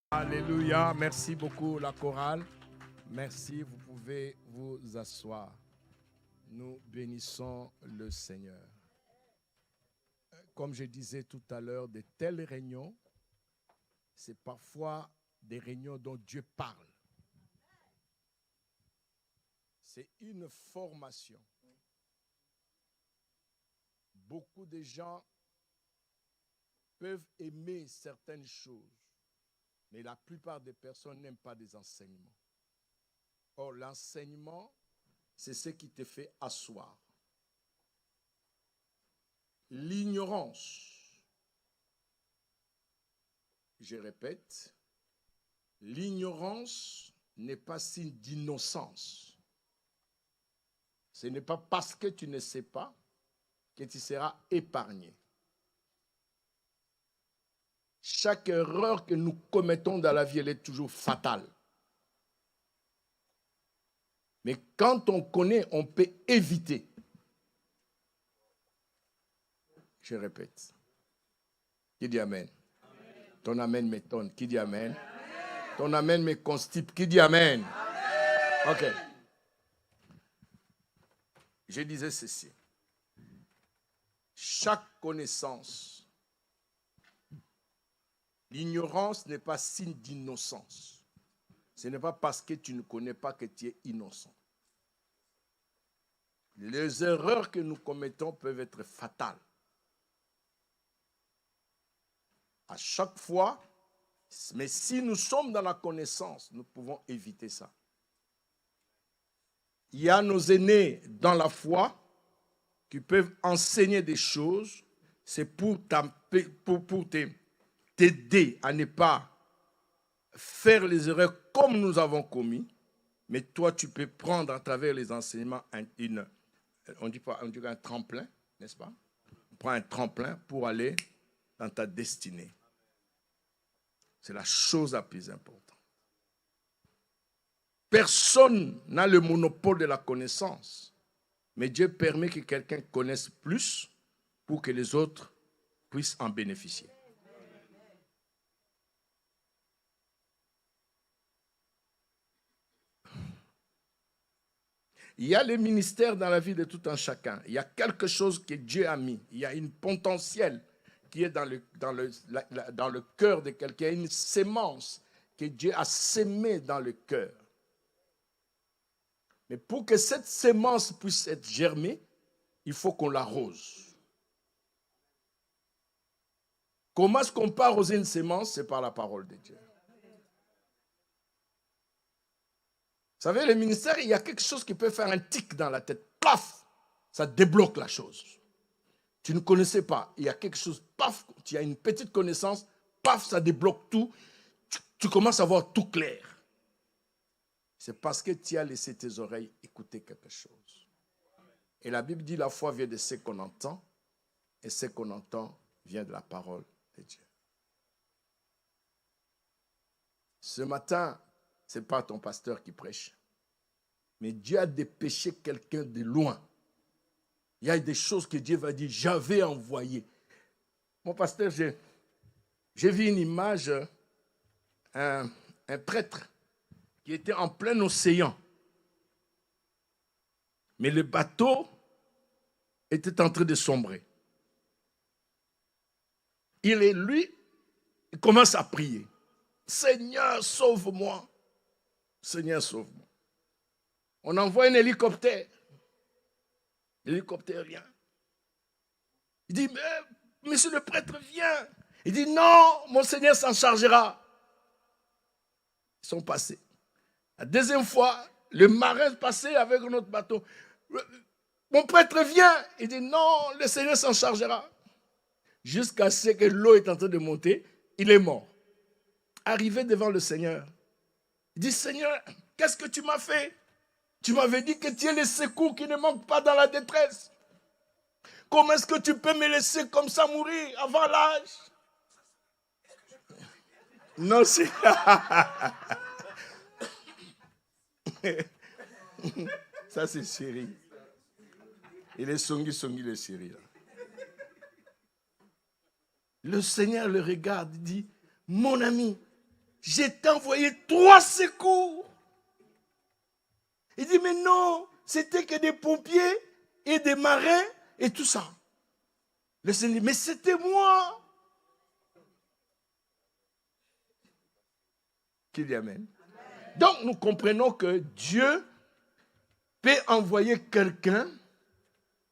Alléluia, merci beaucoup la chorale. Merci, vous pouvez vous asseoir. Nous bénissons le Seigneur. Comme je disais tout à l'heure, de telles réunions, c'est parfois des réunions dont Dieu parle. C'est une formation. Beaucoup de gens peuvent aimer certaines choses, mais la plupart des personnes n'aiment pas des enseignements. Or, l'enseignement, c'est ce qui te fait asseoir. L'ignorance, je répète, l'ignorance n'est pas signe d'innocence. Ce n'est pas parce que tu ne sais pas que tu seras épargné. Chaque erreur que nous commettons dans la vie, elle est toujours fatale. Mais quand on connaît, on peut éviter. Je répète. Qui dit Amen? Amen. Ton Amen m'étonne. Qui dit Amen? Amen. Ton Amen me constipe. Qui dit Amen? Amen. Ok. Je disais ceci. Chaque connaissance, l'ignorance n'est pas signe d'innocence. Ce n'est pas parce que tu ne connais pas que tu es innocent. Les erreurs que nous commettons peuvent être fatales. À chaque fois, mais si nous sommes dans la connaissance, nous pouvons éviter ça. Il y a nos aînés dans la foi qui peuvent enseigner des choses, c'est pour t'aider à ne pas faire les erreurs comme nous avons commis, mais toi tu peux prendre à travers les enseignements on dit un tremplin, n'est-ce pas? On prend un tremplin pour aller dans ta destinée. C'est la chose la plus importante. Personne n'a le monopole de la connaissance, mais Dieu permet que quelqu'un connaisse plus pour que les autres puissent en bénéficier. Il y a les ministères dans la vie de tout un chacun. Il y a quelque chose que Dieu a mis. Il y a une potentiel qui est dans le cœur de quelqu'un, une sémence que Dieu a sémée dans le cœur. Mais pour que cette sémence puisse être germée, il faut qu'on l'arrose. Comment est-ce qu'on peut arroser une sémence? C'est par la parole de Dieu. Vous savez, le ministère, il y a quelque chose qui peut faire un tic dans la tête. Paf! Ça débloque la chose. Tu ne connaissais pas. Il y a quelque chose, paf! Tu as une petite connaissance, paf! Ça débloque tout. Tu commences à voir tout clair. C'est parce que tu as laissé tes oreilles écouter quelque chose. Et la Bible dit la foi vient de ce qu'on entend, et ce qu'on entend vient de la parole de Dieu. Ce matin, ce n'est pas ton pasteur qui prêche, mais Dieu a dépêché quelqu'un de loin. Il y a des choses que Dieu va dire, j'avais envoyé. Mon pasteur, j'ai vu une image, un prêtre qui était en plein océan. Mais le bateau était en train de sombrer. Il commence à prier. Seigneur, sauve-moi. Seigneur, sauve-moi. On envoie un hélicoptère. L'hélicoptère vient. Il dit, mais monsieur le prêtre, viens. Il dit, non, mon Seigneur s'en chargera. Ils sont passés. La deuxième fois, le marin passait avec un autre bateau. Mon prêtre vient. Il dit, non, le Seigneur s'en chargera. Jusqu'à ce que l'eau est en train de monter, il est mort. Arrivé devant le Seigneur, il dit, Seigneur, qu'est-ce que tu m'as fait? Tu m'avais dit que tu es le secours qui ne manque pas dans la détresse. Comment est-ce que tu peux me laisser comme ça mourir avant l'âge? Non, c'est... Ça, c'est chéri. Il est songi le chéri. Le Seigneur le regarde, il dit, mon ami, j'ai envoyé 3 secours. Il dit, mais non, c'était que des pompiers et des marins et tout ça. Le Seigneur dit, mais c'était moi. Qui dit amen. Donc nous comprenons que Dieu peut envoyer quelqu'un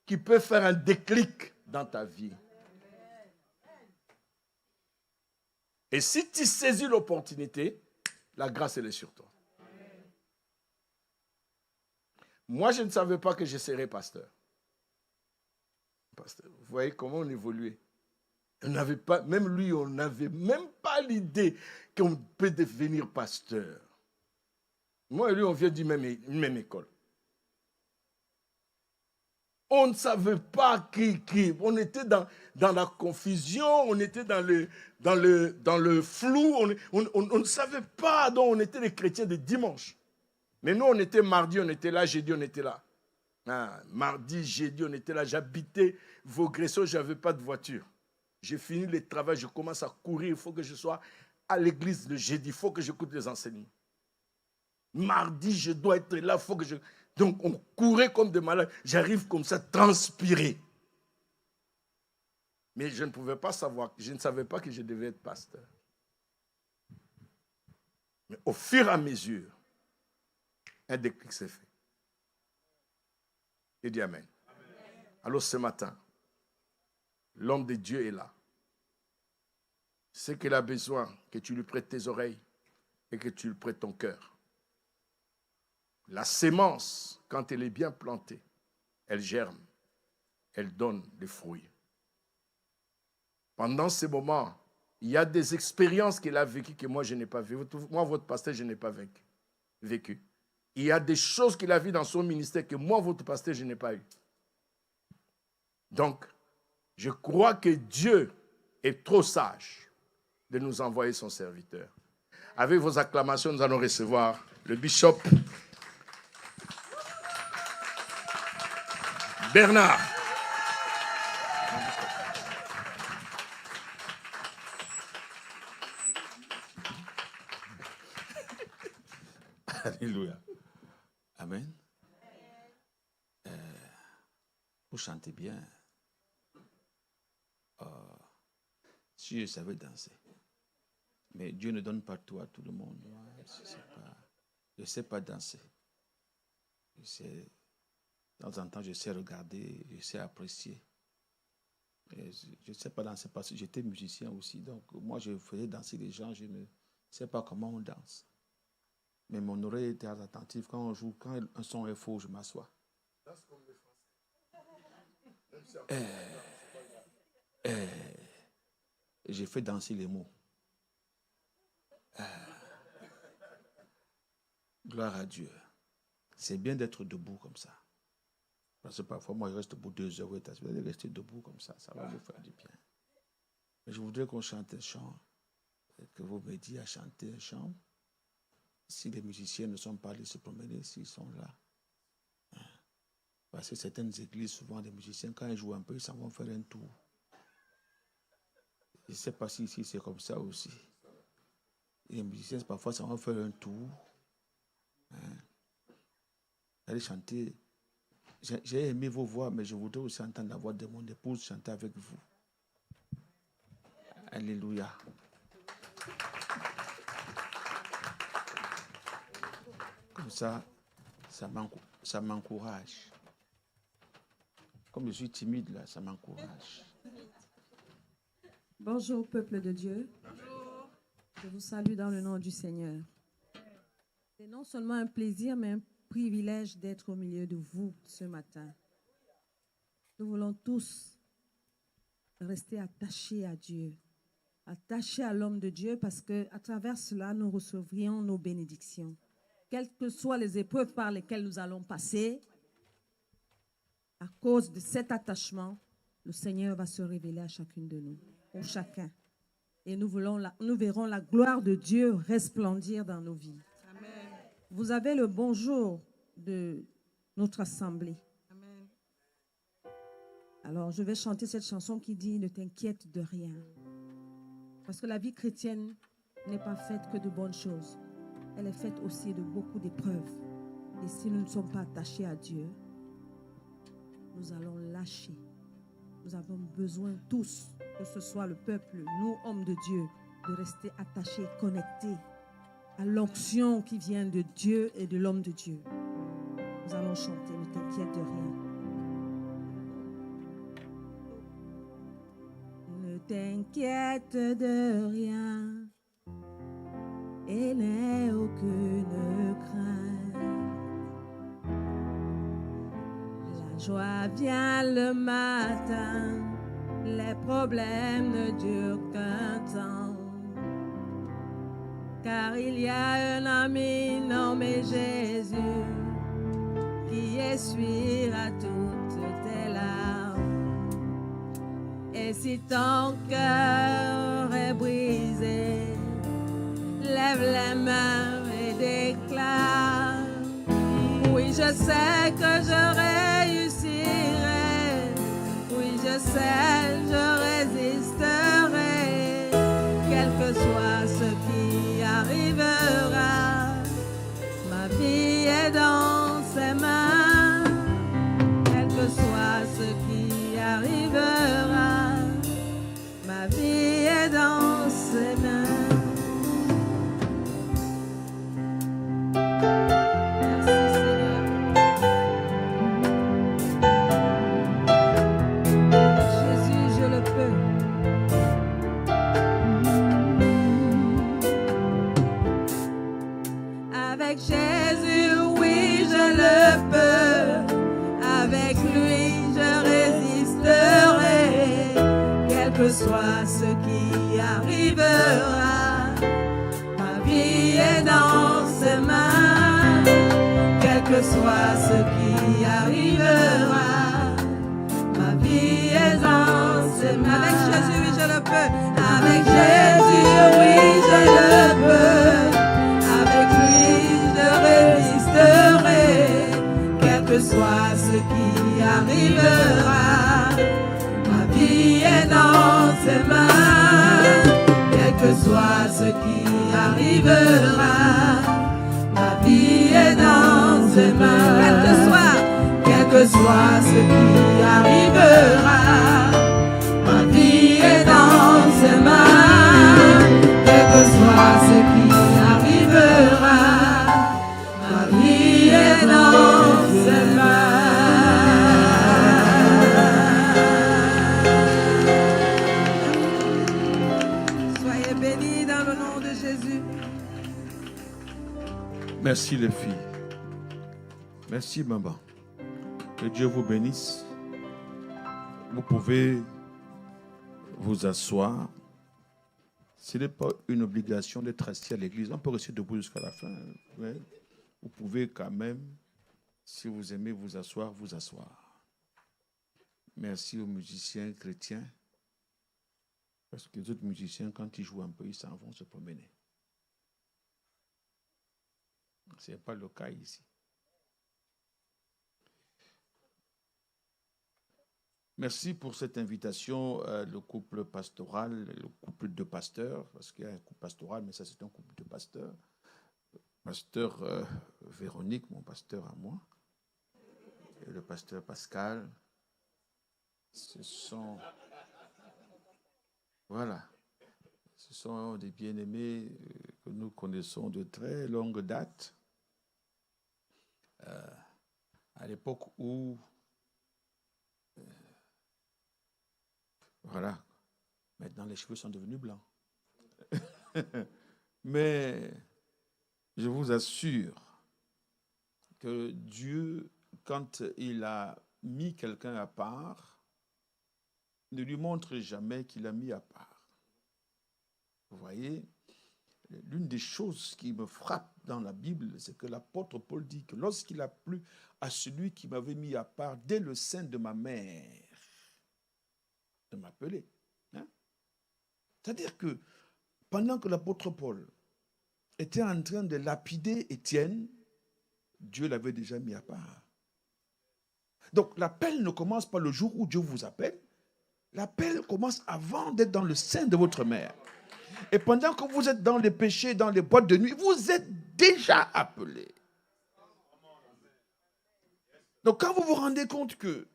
qui peut faire un déclic dans ta vie. Et si tu saisis l'opportunité, la grâce elle est sur toi. Moi, je ne savais pas que je serais pasteur. Vous voyez comment on évoluait. On n'avait pas, même lui, on n'avait même pas l'idée qu'on peut devenir pasteur. Moi et lui, on vient d'une même école. On ne savait pas qui. On était dans la confusion, on était dans le flou, on ne savait pas dont on était les chrétiens de dimanche. Mais nous, on était mardi, on était là, jeudi, on était là. Ah, mardi, jeudi, on était là. J'habitais Vaugresson, je n'avais pas de voiture. J'ai fini le travail, je commence à courir. Il faut que je sois à l'église le jeudi. Il faut que j'écoute les enseignements. Mardi, je dois être là. Faut que je... Donc, on courait comme des malades. J'arrive comme ça, transpiré. Mais je ne pouvais pas savoir, je ne savais pas que je devais être pasteur. Mais au fur et à mesure, un déclic s'est fait. Il dit amen. Alors ce matin, l'homme de Dieu est là. C'est qu'il a besoin que tu lui prêtes tes oreilles et que tu lui prêtes ton cœur. La sémence, quand elle est bien plantée, elle germe, elle donne des fruits. Pendant ces moments, il y a des expériences qu'il a vécues que moi je n'ai pas vécues. Moi, votre pasteur, je n'ai pas vécu. Il y a des choses qu'il a vues dans son ministère que moi, votre pasteur, je n'ai pas eues. Donc, je crois que Dieu est trop sage de nous envoyer son serviteur. Avec vos acclamations, nous allons recevoir le bishop Bernard. Alléluia. Amen. Vous chantez bien. Si je savais danser. Mais Dieu ne donne pas tout à tout le monde. Je ne sais pas danser. De temps en temps, je sais regarder, je sais apprécier. Et je ne sais pas danser parce que j'étais musicien aussi. Donc, moi, je faisais danser les gens. Je ne sais pas comment on danse. Mais mon oreille était attentive. Quand on joue, quand un son est faux, je m'assois. J'ai fait danser les mots. Gloire à Dieu. C'est bien d'être debout comme ça. Parce que parfois, moi, je reste debout 2 heures. Vous allez rester debout comme ça. Ça va vous faire du bien. Mais je voudrais qu'on chante un chant. Que vous m'aidiez à chanter un chant. Si les musiciens ne sont pas allés se promener, s'ils sont là. Parce que certaines églises, souvent, les musiciens, quand ils jouent un peu, ils s'en vont faire un tour. Je ne sais pas si ici c'est comme ça aussi. Et les musiciens, parfois, s'en vont faire un tour. Allez chanter. J'ai aimé vos voix, mais je voudrais aussi entendre la voix de mon épouse chanter avec vous. Alléluia. Comme ça m'encourage. Comme je suis timide là, ça m'encourage. Bonjour, peuple de Dieu. Bonjour. Je vous salue dans le nom du Seigneur. C'est non seulement un plaisir, mais un privilège d'être au milieu de vous ce matin. Nous voulons tous rester attachés à Dieu, attachés à l'homme de Dieu, parce qu'à travers cela, nous recevrions nos bénédictions. Quelles que soient les épreuves par lesquelles nous allons passer, à cause de cet attachement, le Seigneur va se révéler à chacune de nous, au chacun. Et nous verrons la gloire de Dieu resplendir dans nos vies. Amen. Vous avez le bonjour de notre assemblée. Amen. Alors, je vais chanter cette chanson qui dit « Ne t'inquiète de rien ». Parce que la vie chrétienne n'est pas faite que de bonnes choses. Elle est faite aussi de beaucoup d'épreuves. Et si nous ne sommes pas attachés à Dieu, nous allons lâcher. Nous avons besoin tous, que ce soit le peuple, nous, hommes de Dieu, de rester attachés, connectés à l'onction qui vient de Dieu et de l'homme de Dieu. Nous allons chanter, ne t'inquiète de rien. Ne t'inquiète de rien et n'aie aucune crainte. La joie vient le matin, les problèmes ne durent qu'un temps. Car il y a un ami nommé Jésus qui essuiera toutes tes larmes. Et si ton cœur est brisé, lève les mains et déclare: oui, je sais que je réussirai. Oui, je sais, je résisterai. Quel que soit ce qui arrivera, ma vie est dans ses mains. Quel que soit ce qui arrivera, ma vie est dans ses mains. Merci Seigneur. Jésus, je le peux. Avec Jésus, oui, je le peux. Avec lui, je résisterai. Quel que soit ce qui arrivera, ma vie est dans ses mains. Quel que soit ce qui arrivera, ma vie est dans ses mains. Avec Jésus, oui, je le peux. Avec Jésus, oui, je le peux. Avec lui, je résisterai. Quel que soit ce qui arrivera, ma vie est dans ses mains. Quel que soit ce qui arrivera, ma vie est dans ses mains. Quel que soit ce qui arrivera, ma vie est dans ses mains. Quel que soit ce qui arrivera, ma vie est dans ses mains. Soyez bénis dans le nom de Jésus. Merci les filles. Merci maman. Que Dieu vous bénisse. Vous pouvez vous asseoir. Ce n'est pas une obligation d'être assis à l'église. On peut rester debout jusqu'à la fin. Mais vous pouvez quand même, si vous aimez vous asseoir, vous asseoir. Merci aux musiciens chrétiens. Parce que les autres musiciens, quand ils jouent un peu, ils s'en vont se promener. Ce n'est pas le cas ici. Merci pour cette invitation, le couple pastoral, le couple de pasteurs, parce qu'il y a un couple pastoral, mais ça c'est un couple de pasteurs. Pasteur Véronique, mon pasteur à moi, et le pasteur Pascal, ce sont... Voilà. Ce sont des bien-aimés que nous connaissons de très longue date. À l'époque où... Voilà. Maintenant, les cheveux sont devenus blancs. Mais je vous assure que Dieu, quand il a mis quelqu'un à part, ne lui montre jamais qu'il a mis à part. Vous voyez, l'une des choses qui me frappe dans la Bible, c'est que l'apôtre Paul dit que lorsqu'il a plu à celui qui m'avait mis à part dès le sein de ma mère, de m'appeler. Hein? C'est-à-dire que pendant que l'apôtre Paul était en train de lapider Étienne, Dieu l'avait déjà mis à part. Donc l'appel ne commence pas le jour où Dieu vous appelle. L'appel commence avant d'être dans le sein de votre mère. Et pendant que vous êtes dans les péchés, dans les boîtes de nuit, vous êtes déjà appelé. Donc quand vous vous rendez compte que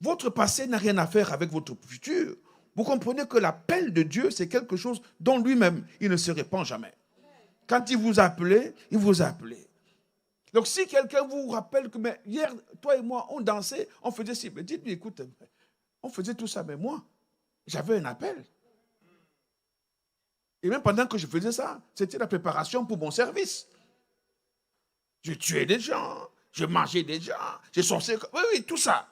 votre passé n'a rien à faire avec votre futur, vous comprenez que l'appel de Dieu, c'est quelque chose dont lui-même, il ne se répand jamais. Quand il vous a appelé, il vous a appelé. Donc si quelqu'un vous rappelle que mais hier, toi et moi, on dansait, on faisait ci, mais dites-lui, écoute, on faisait tout ça, mais moi, j'avais un appel. Et même pendant que je faisais ça, c'était la préparation pour mon service. Je tuais des gens, je mangeais des gens, je sortais, oui, tout ça.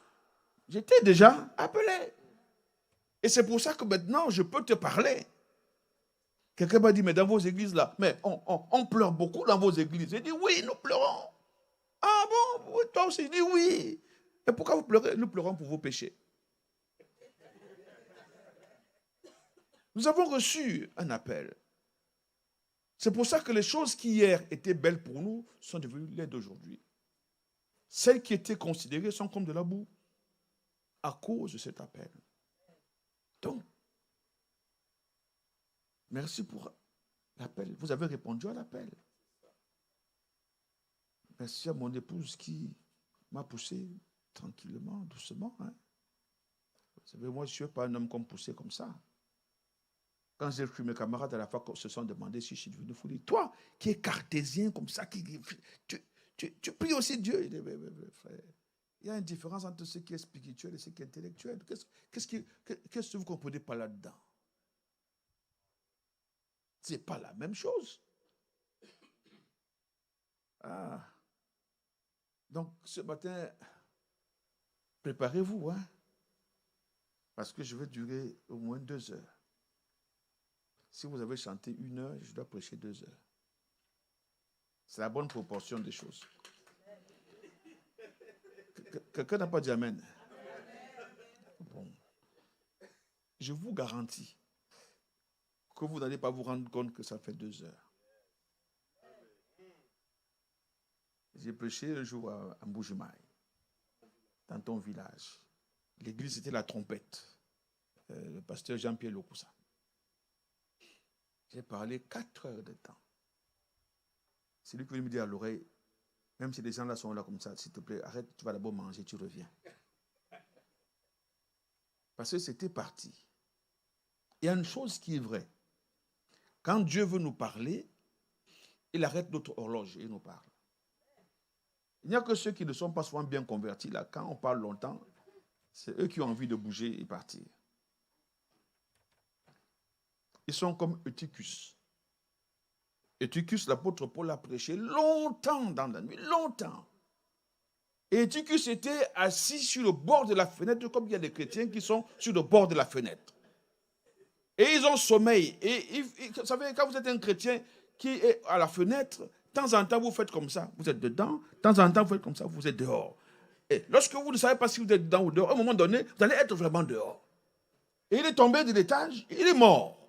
J'étais déjà appelé. Et c'est pour ça que maintenant, je peux te parler. Quelqu'un m'a dit, mais dans vos églises là, mais on pleure beaucoup dans vos églises. J'ai dit, oui, nous pleurons. Ah bon, toi aussi, j'ai dit oui. Et pourquoi vous pleurez? Nous pleurons pour vos péchés. Nous avons reçu un appel. C'est pour ça que les choses qui hier étaient belles pour nous sont devenues laides d'aujourd'hui. Celles qui étaient considérées sont comme de la boue à cause de cet appel. Donc, merci pour l'appel. Vous avez répondu à l'appel. Merci à mon épouse qui m'a poussé tranquillement, doucement. Hein. Vous savez, moi, je ne suis pas un homme comme poussé comme ça. Quand j'ai cru mes camarades à la fois se sont demandé si je suis devenu fou. Toi, qui es cartésien comme ça, tu pries aussi Dieu. Frère, il y a une différence entre ce qui est spirituel et ce qui est intellectuel. Qu'est-ce que vous ne comprenez pas là-dedans? Ce n'est pas la même chose. Ah. Donc, ce matin, préparez-vous, hein, parce que je vais durer au moins 2 heures. Si vous avez chanté 1 heure, je dois prêcher 2 heures. C'est la bonne proportion des choses. Quelqu'un n'a pas dit amen. Bon. Je vous garantis que vous n'allez pas vous rendre compte que ça fait 2 heures. J'ai prêché un jour à Mbujimaï, dans ton village. L'église, c'était la trompette. Le pasteur Jean-Pierre Lokusa. J'ai parlé 4 heures de temps. C'est lui qui me dit à l'oreille, même si les gens là sont là comme ça, s'il te plaît, arrête, tu vas d'abord manger, tu reviens. Parce que c'était parti. Il y a une chose qui est vraie. Quand Dieu veut nous parler, il arrête notre horloge et il nous parle. Il n'y a que ceux qui ne sont pas souvent bien convertis, là, quand on parle longtemps, c'est eux qui ont envie de bouger et partir. Ils sont comme Eutychus. Eutychus, l'apôtre Paul a prêché longtemps dans la nuit, longtemps. Et Eutychus était assis sur le bord de la fenêtre, comme il y a des chrétiens qui sont sur le bord de la fenêtre. Et ils ont sommeil. Et vous savez, quand vous êtes un chrétien qui est à la fenêtre, de temps en temps, vous faites comme ça, vous êtes dedans. De temps en temps, vous faites comme ça, vous êtes dehors. Et lorsque vous ne savez pas si vous êtes dedans ou dehors, à un moment donné, vous allez être vraiment dehors. Et il est tombé de l'étage, il est mort.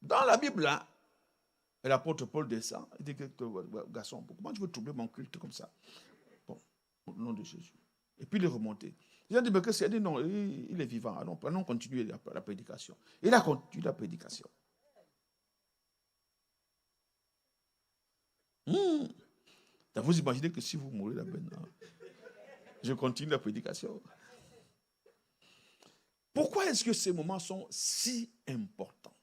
Dans la Bible, là, l'apôtre Paul descend, il dit, garçon, comment tu veux troubler mon culte comme ça? Bon, au nom de Jésus. Et puis il est remonté. Il a dit, mais qu'est-ce qu'il a dit? Non, il est vivant. Allons continuer la prédication. Il a continué la prédication. Vous imaginez que si vous mourrez là maintenant, je continue la prédication. Pourquoi est-ce que ces moments sont si importants?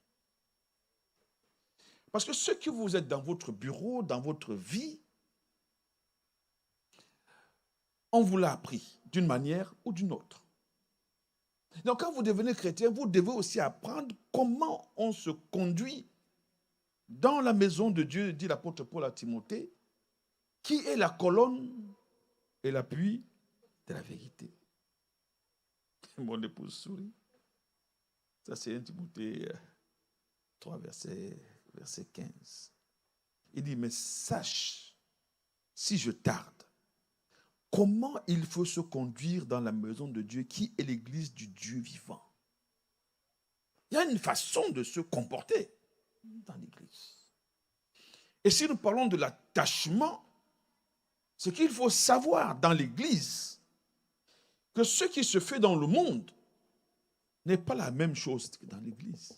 Parce que ce que vous êtes dans votre bureau, dans votre vie, on vous l'a appris d'une manière ou d'une autre. Donc quand vous devenez chrétien, vous devez aussi apprendre comment on se conduit dans la maison de Dieu, dit l'apôtre Paul à Timothée, qui est la colonne et l'appui de la vérité. Mon épouse sourit. Ça c'est 1 Timothée 3, verset 15. Il dit, mais sache, si je tarde, comment il faut se conduire dans la maison de Dieu qui est l'église du Dieu vivant. Il y a une façon de se comporter dans l'église. Et si nous parlons de l'attachement, ce qu'il faut savoir dans l'église, que ce qui se fait dans le monde n'est pas la même chose que dans l'église.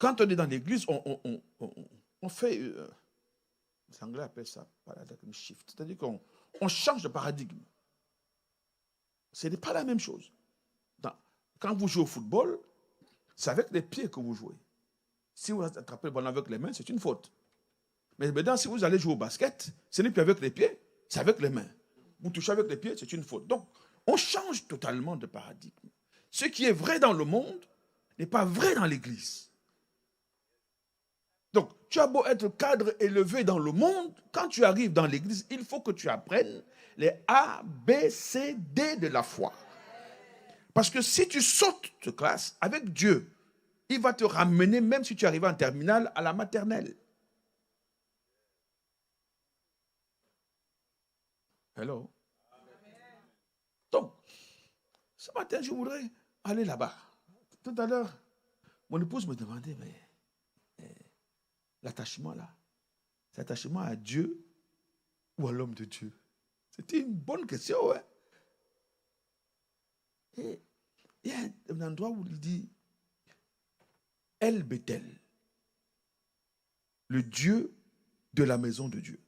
quand on est dans l'église, on fait, les Anglais appellent ça paradigm shift, c'est-à-dire qu'on change de paradigme. Ce n'est pas la même chose. Quand vous jouez au football, c'est avec les pieds que vous jouez. Si vous attrapez le ballon avec les mains, c'est une faute. Mais maintenant, si vous allez jouer au basket, ce n'est plus avec les pieds, c'est avec les mains. Vous touchez avec les pieds, c'est une faute. Donc, on change totalement de paradigme. Ce qui est vrai dans le monde n'est pas vrai dans l'église. Donc, tu as beau être cadre élevé dans le monde, quand tu arrives dans l'église, il faut que tu apprennes les A, B, C, D de la foi. Parce que si tu sautes de classe avec Dieu, il va te ramener, même si tu arrives en terminale, à la maternelle. Hello. Donc, ce matin, je voudrais aller là-bas. Tout à l'heure, mon épouse me demandait, mais l'attachement là, c'est l'attachement à Dieu ou à l'homme de Dieu? C'était une bonne question, ouais. Et il y a un endroit où il dit El Bethel, le Dieu de la maison de Dieu.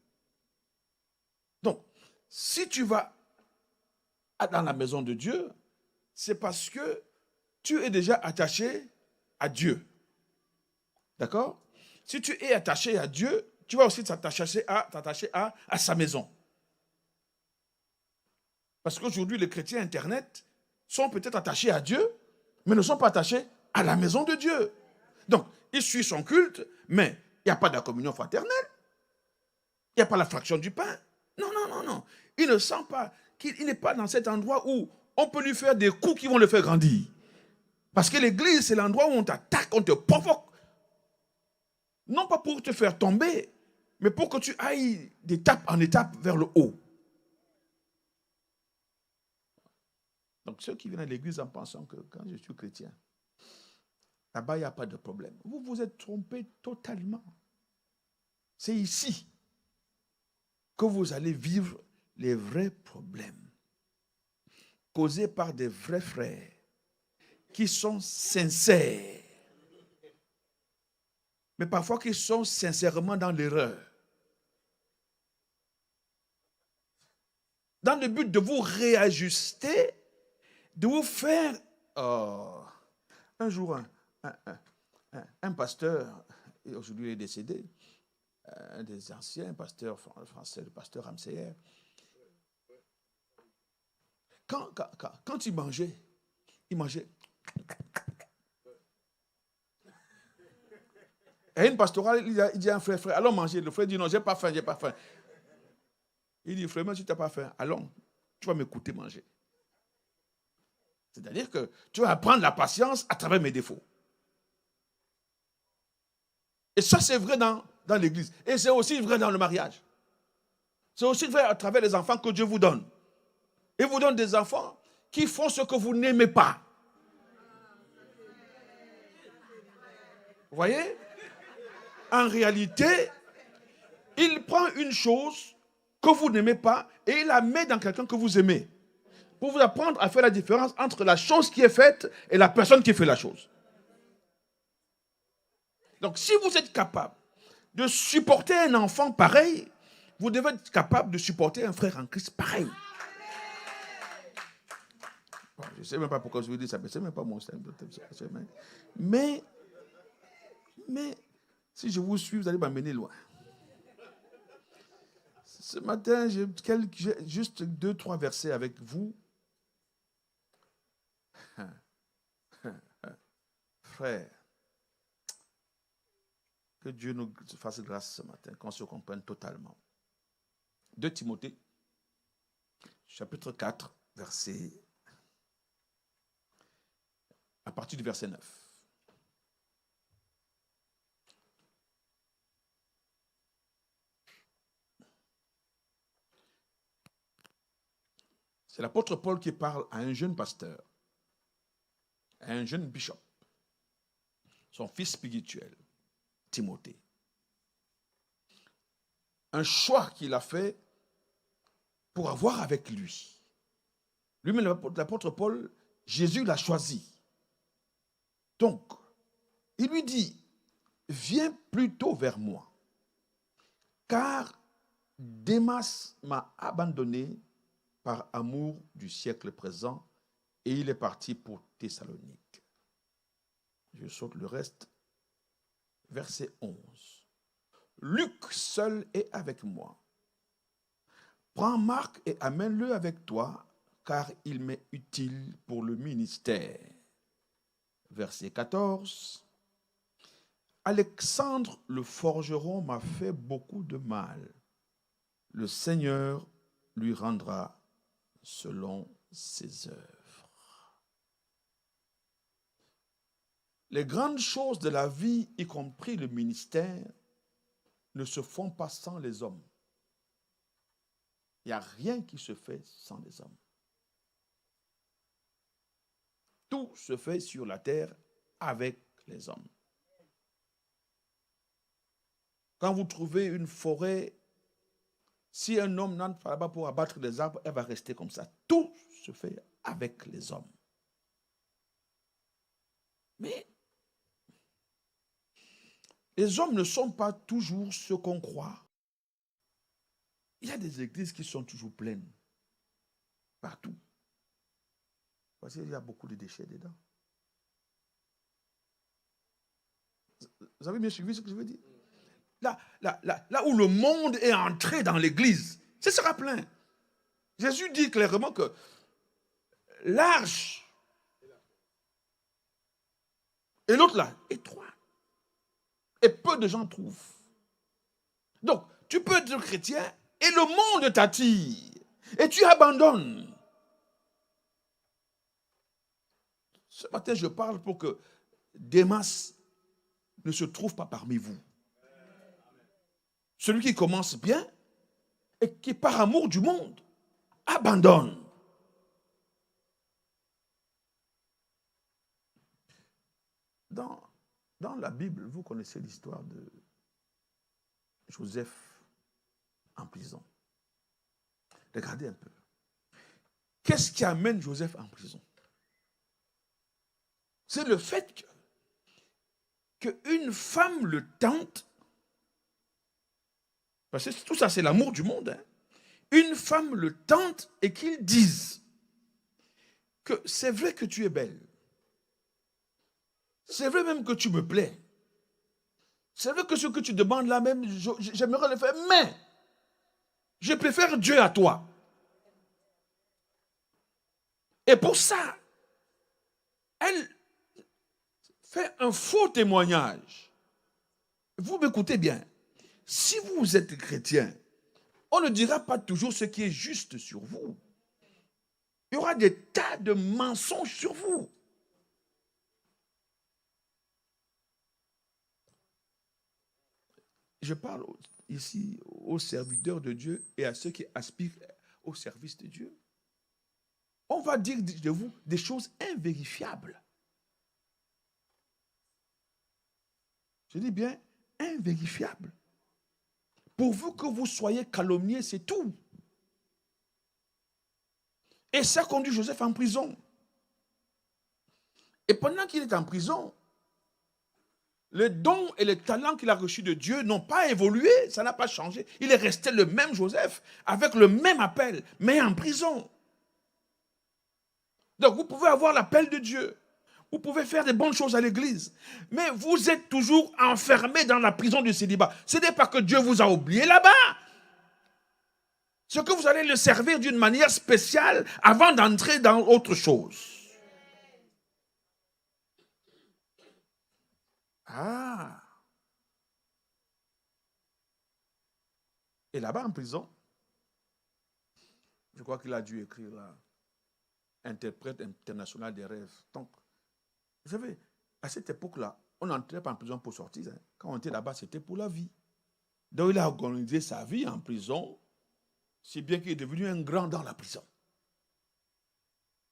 Donc, si tu vas dans la maison de Dieu, c'est parce que tu es déjà attaché à Dieu. D'accord? Si tu es attaché à Dieu, tu vas aussi t'attacher à sa maison. Parce qu'aujourd'hui, les chrétiens Internet sont peut-être attachés à Dieu, mais ne sont pas attachés à la maison de Dieu. Donc, ils suivent son culte, mais il n'y a pas de la communion fraternelle. Il n'y a pas la fraction du pain. Non, non, non, non. Il ne sent pas qu'il n'est pas dans cet endroit où on peut lui faire des coups qui vont le faire grandir. Parce que l'église, c'est l'endroit où on t'attaque, on te provoque. Non pas pour te faire tomber, mais pour que tu ailles d'étape en étape vers le haut. Donc ceux qui viennent à l'église en pensant que quand je suis chrétien, là-bas il n'y a pas de problème. Vous vous êtes trompé totalement. C'est ici que vous allez vivre les vrais problèmes causés par des vrais frères qui sont sincères, mais parfois qui sont sincèrement dans l'erreur. Dans le but de vous réajuster, de vous faire... un jour, un pasteur, et aujourd'hui il est décédé, un des anciens pasteurs français, le pasteur Ramseyer, quand il mangeait. Et une pastorale, il dit à un frère, allons manger. Le frère dit non, j'ai pas faim. Il dit, frère, même si tu n'as pas faim, allons, tu vas m'écouter manger. C'est-à-dire que tu vas apprendre la patience à travers mes défauts. Et ça, c'est vrai dans l'église. Et c'est aussi vrai dans le mariage. C'est aussi vrai à travers les enfants que Dieu vous donne. Il vous donne des enfants qui font ce que vous n'aimez pas. Vous voyez? En réalité, il prend une chose que vous n'aimez pas et il la met dans quelqu'un que vous aimez. Pour vous apprendre à faire la différence entre la chose qui est faite et la personne qui fait la chose. Donc, si vous êtes capable de supporter un enfant pareil, vous devez être capable de supporter un frère en Christ pareil. Bon, je ne sais même pas pourquoi je vous dis ça, mais ce n'est même pas mon style. Mais, si je vous suis, vous allez m'amener loin. Ce matin, j'ai juste 2-3 versets avec vous. Frère, que Dieu nous fasse grâce ce matin, qu'on se comprenne totalement. 2 Timothée, chapitre 4, à partir du verset 9. C'est l'apôtre Paul qui parle à un jeune pasteur, à un jeune bishop, son fils spirituel, Timothée. Un choix qu'il a fait pour avoir avec lui. Lui-même, l'apôtre Paul, Jésus l'a choisi. Donc, il lui dit, viens plutôt vers moi, car Démas m'a abandonné par amour du siècle présent et il est parti pour Thessalonique. Je saute le reste. Verset 11. Luc seul est avec moi. Prends Marc et amène-le avec toi, car il m'est utile pour le ministère. Verset 14. Alexandre le forgeron m'a fait beaucoup de mal. Le Seigneur lui rendra selon ses œuvres. Les grandes choses de la vie, y compris le ministère, ne se font pas sans les hommes. Il n'y a rien qui se fait sans les hommes. Tout se fait sur la terre avec les hommes. Quand vous trouvez une forêt, si un homme n'entre pas là-bas pour abattre des arbres, elle va rester comme ça. Tout se fait avec les hommes. Mais les hommes ne sont pas toujours ce qu'on croit. Il y a des églises qui sont toujours pleines. Partout. Parce qu'il y a beaucoup de déchets dedans. Vous avez bien suivi ce que je veux dire? Là où le monde est entré dans l'église, ce sera plein. Jésus dit clairement que large et l'autre là, étroit. Et peu de gens trouvent. Donc, tu peux être chrétien et le monde t'attire. Et tu abandonnes. Ce matin, je parle pour que Démas ne se trouve pas parmi vous. Celui qui commence bien et qui, par amour du monde, abandonne. Dans la Bible, vous connaissez l'histoire de Joseph en prison. Regardez un peu. Qu'est-ce qui amène Joseph en prison? C'est le fait qu'une femme le tente. Parce que tout ça, c'est l'amour du monde. Hein. Une femme le tente et qu'il dise que c'est vrai que tu es belle. C'est vrai même que tu me plais. C'est vrai que ce que tu demandes là même, j'aimerais le faire, mais je préfère Dieu à toi. Et pour ça, elle fait un faux témoignage. Vous m'écoutez bien. Si vous êtes chrétien, on ne dira pas toujours ce qui est juste sur vous. Il y aura des tas de mensonges sur vous. Je parle ici aux serviteurs de Dieu et à ceux qui aspirent au service de Dieu. On va dire de vous des choses invérifiables. Je dis bien invérifiables. Pourvu que vous soyez calomniés, c'est tout. Et ça conduit Joseph en prison. Et pendant qu'il est en prison, les dons et les talents qu'il a reçus de Dieu n'ont pas évolué, ça n'a pas changé. Il est resté le même Joseph, avec le même appel, mais en prison. Donc vous pouvez avoir l'appel de Dieu. Vous pouvez faire des bonnes choses à l'église. Mais vous êtes toujours enfermé dans la prison du célibat. Ce n'est pas que Dieu vous a oublié là-bas. C'est que vous allez le servir d'une manière spéciale avant d'entrer dans autre chose. Ah. Et là-bas en prison, je crois qu'il a dû écrire là, interprète international des rêves. Donc, vous savez, à cette époque-là, on n'entrait pas en prison pour sortir. Hein. Quand on était là-bas, c'était pour la vie. Donc, il a organisé sa vie en prison, si bien qu'il est devenu un grand dans la prison.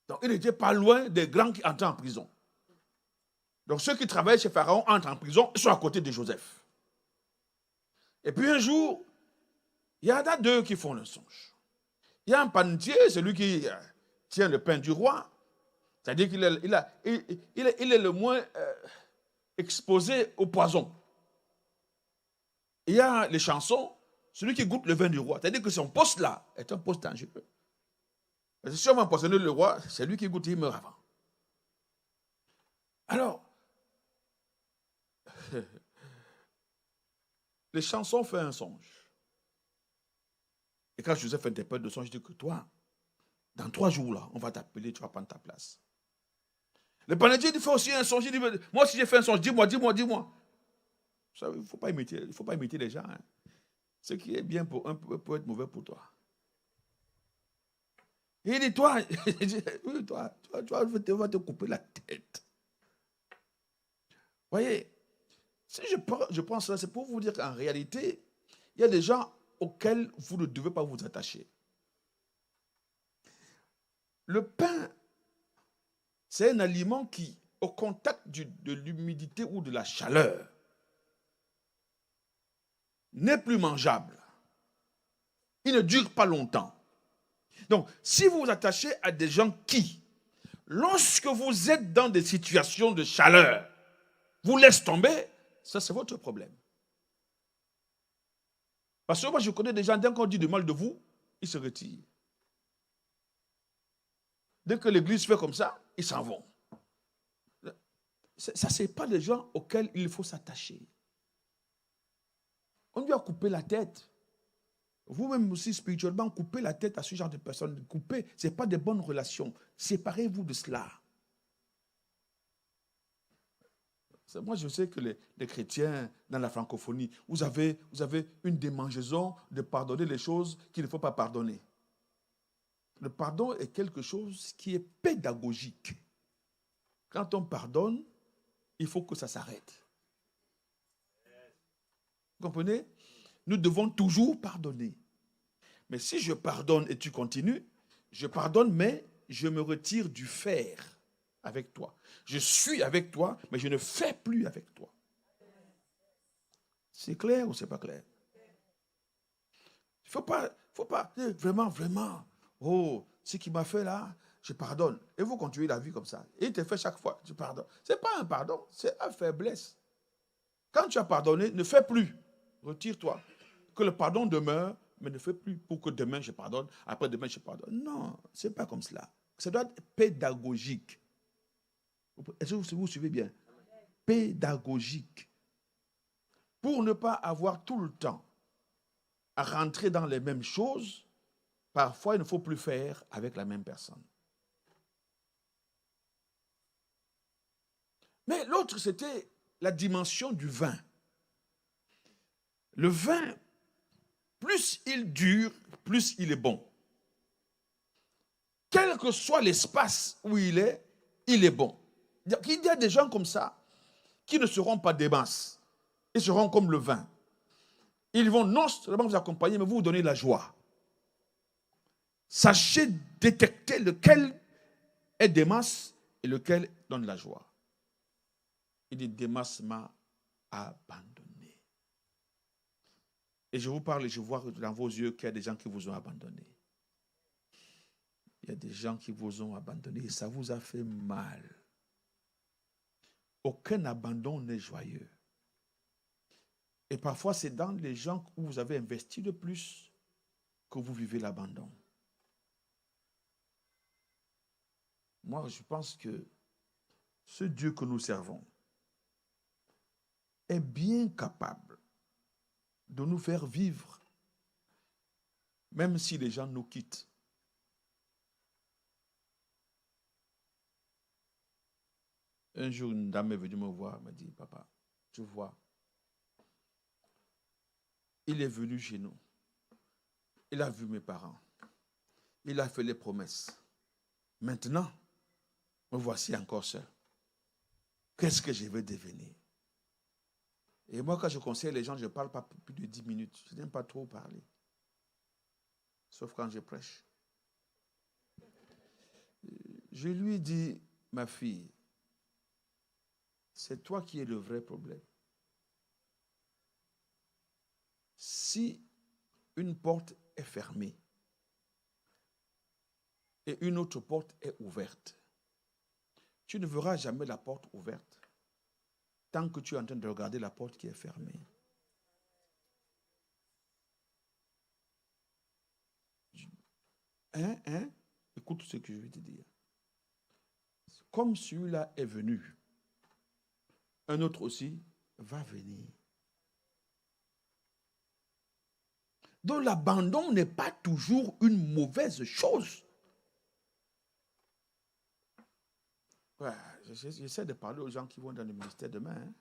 Donc, il n'était pas loin des grands qui entraient en prison. Donc, ceux qui travaillent chez Pharaon entrent en prison, ils sont à côté de Joseph. Et puis un jour, il y en a deux qui font le songe. Il y a un panetier, celui qui tient le pain du roi. C'est-à-dire qu'il est le moins exposé au poison. Il y a les chansons, celui qui goûte le vin du roi. C'est-à-dire que son poste là est un poste dangereux. Parce que si on va empoisonner le roi, c'est lui qui goûte, il meurt avant. Alors, les chansons font un songe. Et quand Joseph interprète le songe, je dis que toi, dans 3 jours là, on va t'appeler, tu vas prendre ta place. Le panetier il fait aussi un songe, il dit, moi si j'ai fait un songe, dis-moi. Il ne faut pas imiter les gens. Hein. Ce qui est bien pour un peut être mauvais pour toi. Et il dit, toi, oui, toi, tu vas te couper la tête. Voyez, si je pense ça, c'est pour vous dire qu'en réalité, il y a des gens auxquels vous ne devez pas vous attacher. Le pain, c'est un aliment qui, au contact de l'humidité ou de la chaleur, n'est plus mangeable. Il ne dure pas longtemps. Donc, si vous vous attachez à des gens qui, lorsque vous êtes dans des situations de chaleur, vous laissent tomber, ça c'est votre problème. Parce que moi je connais des gens, dès qu'on dit du mal de vous, ils se retirent. Dès que l'église fait comme ça, ils s'en vont. Ça, ce n'est pas des gens auxquels il faut s'attacher. On lui a coupé la tête. Vous-même aussi, spirituellement, coupez la tête à ce genre de personnes. Coupez, ce n'est pas de bonnes relations. Séparez-vous de cela. Moi, je sais que les chrétiens, dans la francophonie, vous avez une démangeaison de pardonner les choses qu'il ne faut pas pardonner. Le pardon est quelque chose qui est pédagogique. Quand on pardonne, il faut que ça s'arrête. Vous comprenez? Nous devons toujours pardonner. Mais si je pardonne et tu continues, je pardonne, mais je me retire du faire avec toi. Je suis avec toi, mais je ne fais plus avec toi. C'est clair ou c'est pas clair? Il ne faut pas, vraiment, oh, ce qu'il m'a fait là, je pardonne. Et vous continuez la vie comme ça. Et il te fait chaque fois, je pardonne. Ce n'est pas un pardon, c'est une faiblesse. Quand tu as pardonné, ne fais plus. Retire-toi. Que le pardon demeure, mais ne fais plus pour que demain je pardonne, après demain je pardonne. Non, ce n'est pas comme cela. Ça doit être pédagogique. Est-ce que vous suivez bien? Pédagogique. Pour ne pas avoir tout le temps à rentrer dans les mêmes choses, parfois il ne faut plus faire avec la même personne. Mais l'autre, c'était la dimension du vin. Le vin, plus il dure, plus il est bon. Quel que soit l'espace où il est bon. Il y a des gens comme ça qui ne seront pas des masses. Ils seront comme le vin. Ils vont non seulement vous accompagner, mais vous donner la joie. Sachez détecter lequel est Démas et lequel donne la joie. Il dit, Démas m'a abandonné. Et je vous parle et je vois dans vos yeux qu'il y a des gens qui vous ont abandonné. Il y a des gens qui vous ont abandonné et ça vous a fait mal. Aucun abandon n'est joyeux. Et parfois, c'est dans les gens où vous avez investi le plus que vous vivez l'abandon. Moi, je pense que ce Dieu que nous servons est bien capable de nous faire vivre, même si les gens nous quittent. Un jour, une dame est venue me voir, elle m'a dit, papa, tu vois, il est venu chez nous. Il a vu mes parents. Il a fait les promesses. Maintenant, me voici encore seul. Qu'est-ce que je vais devenir? Et moi, quand je conseille les gens, je ne parle pas plus de 10 minutes. Je n'aime pas trop parler. Sauf quand je prêche. Je lui dis, ma fille, c'est toi qui es le vrai problème. Si une porte est fermée et une autre porte est ouverte, tu ne verras jamais la porte ouverte tant que tu es en train de regarder la porte qui est fermée. Écoute ce que je vais te dire. Comme celui-là est venu, un autre aussi va venir. Donc l'abandon n'est pas toujours une mauvaise chose. Ouais, j'essaie de parler aux gens qui vont dans le ministère demain. Hein.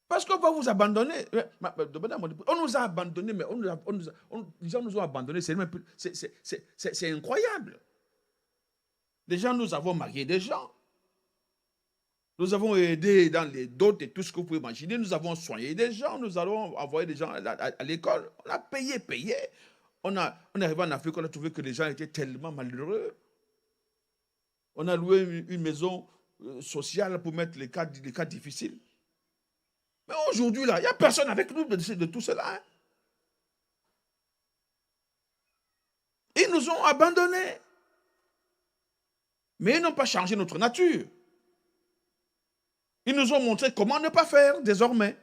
Parce qu'on va vous abandonner. On nous a abandonnés, mais les gens nous ont abandonnés. C'est incroyable. Les gens, nous avons marié des gens. Nous avons aidé dans les dots et tout ce que vous pouvez imaginer. Nous avons soigné des gens. Nous avons envoyé des gens à l'école. On a payé. On est arrivé en Afrique, on a trouvé que les gens étaient tellement malheureux. On a loué une maison sociale pour mettre les cas difficiles. Mais aujourd'hui, là, il n'y a personne avec nous de tout cela. Hein. Ils nous ont abandonnés. Mais ils n'ont pas changé notre nature. Ils nous ont montré comment ne pas faire désormais.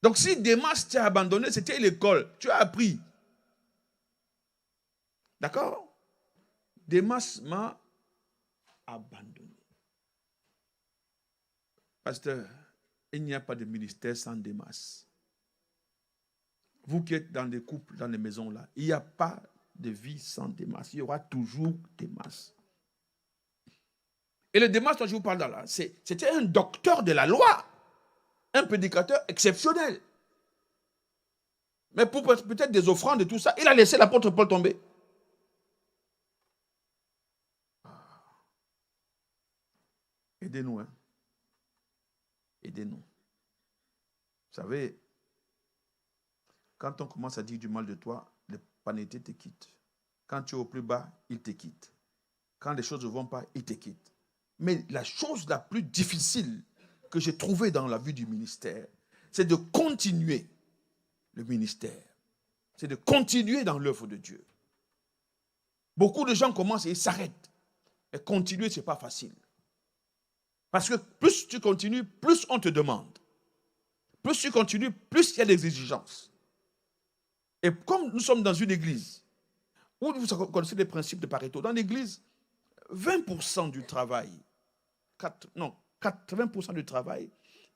Donc si Démas t'a abandonné, c'était l'école. Tu as appris. D'accord? Démas m'a abandonné. Pasteur, il n'y a pas de ministère sans Démas. Vous qui êtes dans des couples, dans les maisons là, il n'y a pas de vie sans Démas. Il y aura toujours Démas. Et le Démas dont je vous parle là, c'était un docteur de la loi, un prédicateur exceptionnel. Mais pour peut-être des offrandes et tout ça, il a laissé l'apôtre Paul tomber. Aidez-nous, hein. Aidez-nous. Vous savez, quand on commence à dire du mal de toi, le panété te quitte. Quand tu es au plus bas, il te quitte. Quand les choses ne vont pas, il te quitte. Mais la chose la plus difficile que j'ai trouvée dans la vie du ministère, c'est de continuer le ministère. C'est de continuer dans l'œuvre de Dieu. Beaucoup de gens commencent et ils s'arrêtent. Et continuer, ce n'est pas facile. Parce que plus tu continues, plus on te demande. Plus tu continues, plus il y a des exigences. Et comme nous sommes dans une église, où vous connaissez les principes de Pareto, dans l'église, 20% du travail, 80% du travail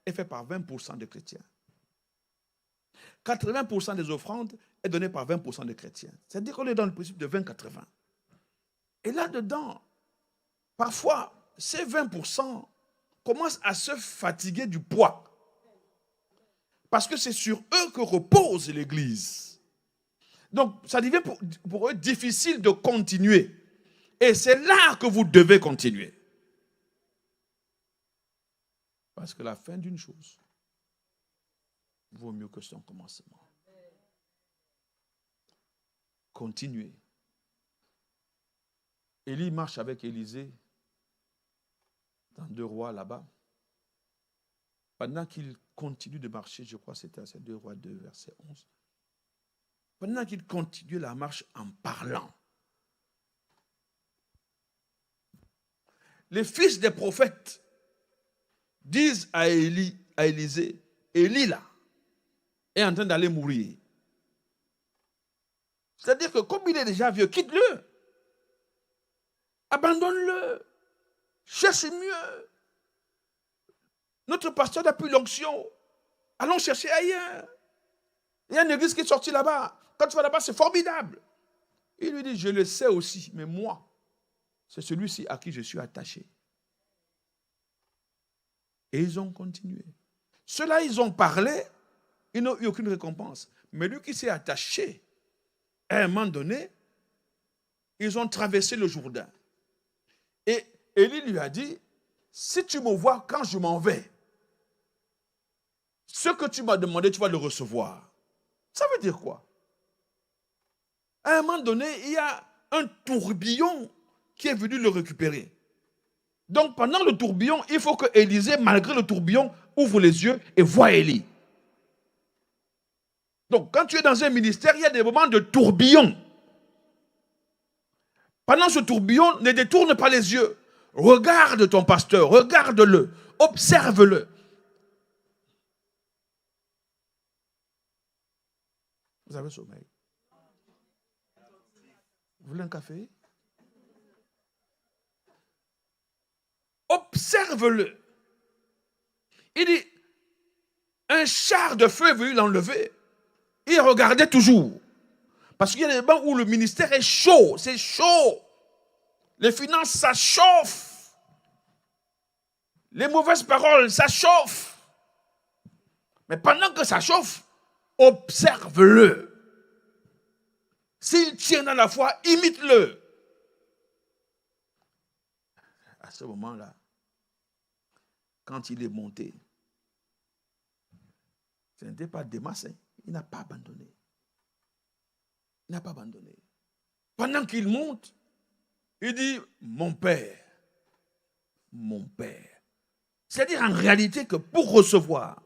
est fait par 20% de chrétiens. 80% des offrandes est donné par 20% de chrétiens. C'est-à-dire qu'on est dans le principe de 20-80. Et là-dedans, parfois, ces 20% commencent à se fatiguer du poids. Parce que c'est sur eux que repose l'Église. Donc, ça devient pour eux difficile de continuer. Et c'est là que vous devez continuer. Parce que la fin d'une chose vaut mieux que son commencement. Continuez. Élie marche avec Élisée dans 2 Rois là-bas. Pendant qu'il continue de marcher, je crois que c'était à 2 Rois 2, verset 11. Pendant qu'il continue la marche en parlant, les fils des prophètes disent à Élisée, Élie là est en train d'aller mourir. C'est-à-dire que comme il est déjà vieux, quitte-le. Abandonne-le. Cherche mieux. Notre pasteur n'a plus l'onction. Allons chercher ailleurs. Il y a une église qui est sortie là-bas. Quand tu vas là-bas, c'est formidable. Il lui dit, je le sais aussi, mais moi, c'est celui-ci à qui je suis attaché. Et ils ont continué. Ceux-là, ils ont parlé, ils n'ont eu aucune récompense. Mais lui qui s'est attaché, à un moment donné, ils ont traversé le Jourdain. Et Élie lui a dit, si tu me vois quand je m'en vais, ce que tu m'as demandé, tu vas le recevoir. Ça veut dire quoi? À un moment donné, il y a un tourbillon qui est venu le récupérer. Donc pendant le tourbillon, il faut que Élisée, malgré le tourbillon, ouvre les yeux et voit Élie. Donc quand tu es dans un ministère, il y a des moments de tourbillon. Pendant ce tourbillon, ne détourne pas les yeux. Regarde ton pasteur, regarde-le, observe-le. Vous avez sommeil. Vous voulez un café? Observe-le. Il dit, un char de feu est venu l'enlever. Il regardait toujours. Parce qu'il y a des moments où le ministère est chaud. C'est chaud. Les finances, ça chauffe. Les mauvaises paroles, ça chauffe. Mais pendant que ça chauffe, observe-le. S'il tient dans la foi, imite-le. À ce moment-là, quand il est monté, ce n'était pas Démas, il n'a pas abandonné. Il n'a pas abandonné. Pendant qu'il monte, il dit, mon Père, mon Père. C'est-à-dire en réalité que pour recevoir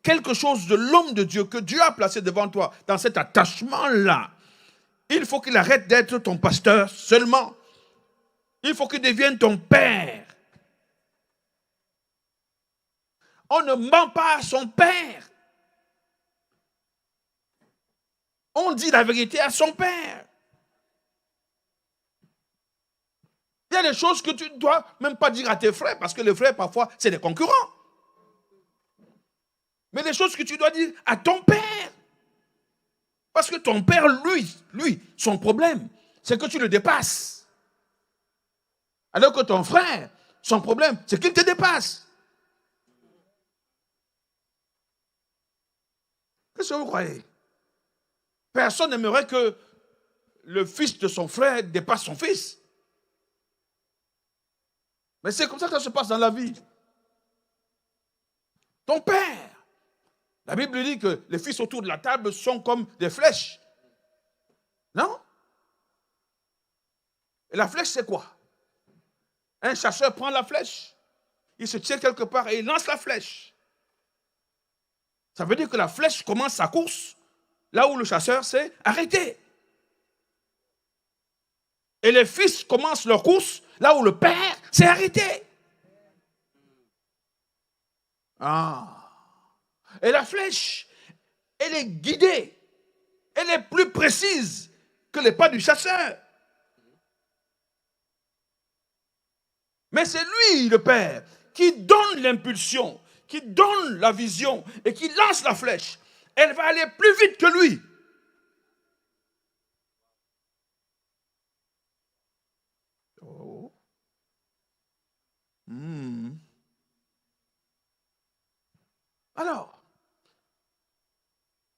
quelque chose de l'homme de Dieu que Dieu a placé devant toi, dans cet attachement-là, il faut qu'il arrête d'être ton pasteur seulement. Il faut qu'il devienne ton père. On ne ment pas à son père. On dit la vérité à son père. Il y a des choses que tu ne dois même pas dire à tes frères, parce que les frères, parfois, c'est des concurrents. Mais les choses que tu dois dire à ton père. Parce que ton père, lui, son problème, c'est que tu le dépasses. Alors que ton frère, son problème, c'est qu'il te dépasse. Qu'est-ce que vous croyez? Personne n'aimerait que le fils de son frère dépasse son fils. Mais c'est comme ça que ça se passe dans la vie. Ton père. La Bible dit que les fils autour de la table sont comme des flèches. Non? Et la flèche, c'est quoi? Un chasseur prend la flèche. Il se tient quelque part et il lance la flèche. Ça veut dire que la flèche commence sa course là où le chasseur s'est arrêté. Et les fils commencent leur course là où le père s'est arrêté. Ah. Et la flèche, elle est guidée. Elle est plus précise que les pas du chasseur. Mais c'est lui, le père, qui donne l'impulsion, qui donne la vision et qui lance la flèche. Elle va aller plus vite que lui. Oh. Alors,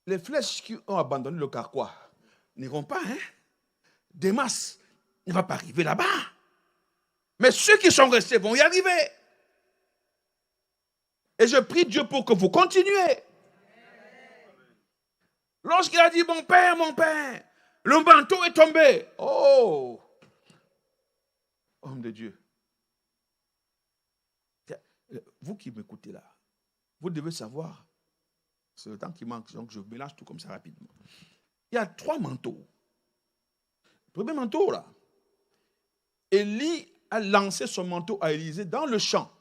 les flèches qui ont abandonné le carquois n'iront pas, hein? Démas ne va pas arriver là-bas. Mais ceux qui sont restés vont y arriver. Et je prie Dieu pour que vous continuez. Lorsqu'il a dit, mon père, le manteau est tombé. Oh! Homme de Dieu. Vous qui m'écoutez là, vous devez savoir, c'est le temps qui manque, donc je mélange tout comme ça rapidement. Il y a 3 manteaux. Le premier manteau là, Élie a lancé son manteau à Élisée dans le champ,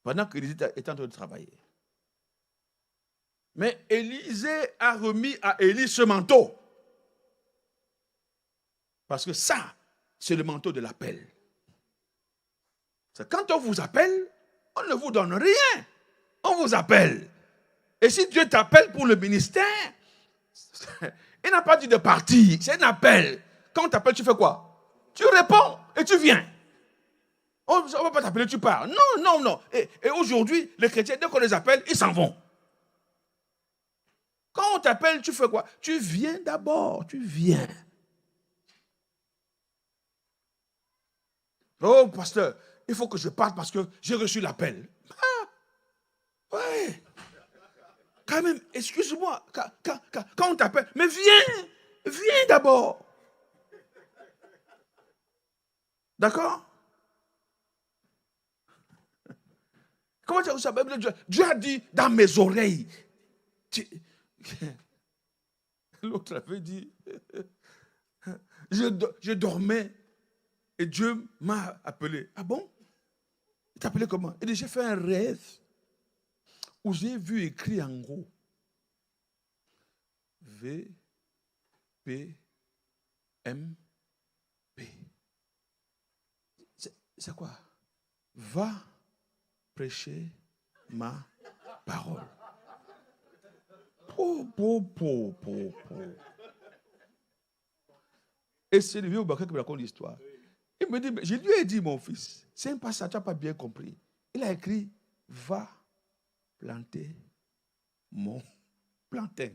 pendant qu'Élisée était en train de travailler. Mais Élisée a remis à Élie ce manteau. Parce que ça, c'est le manteau de l'appel. C'est quand on vous appelle, on ne vous donne rien. On vous appelle. Et si Dieu t'appelle pour le ministère, il n'a pas dit de partir, c'est un appel. Quand on t'appelle, tu fais quoi? Tu réponds et tu viens. On ne va pas t'appeler, tu pars. Non. Et aujourd'hui, les chrétiens, dès qu'on les appelle, ils s'en vont. Quand on t'appelle, tu fais quoi? Tu viens d'abord, tu viens. Oh, pasteur, il faut que je parte parce que j'ai reçu l'appel. Ah, ouais. Quand même, excuse-moi, quand on t'appelle, mais viens d'abord. D'accord? Comment tu as ça? Dieu a dit dans mes oreilles. L'autre avait dit, je dormais et Dieu m'a appelé. Ah bon? Il t'a appelé comment? Il dit, j'ai fait un rêve où j'ai vu écrit en gros, C'est quoi? Va prêcher ma parole. Et c'est le vieux Boubacar qui me raconte l'histoire. Il me dit, je lui ai dit, mon fils, c'est pas ça, tu n'as pas bien compris. Il a écrit, va planter mon plantain.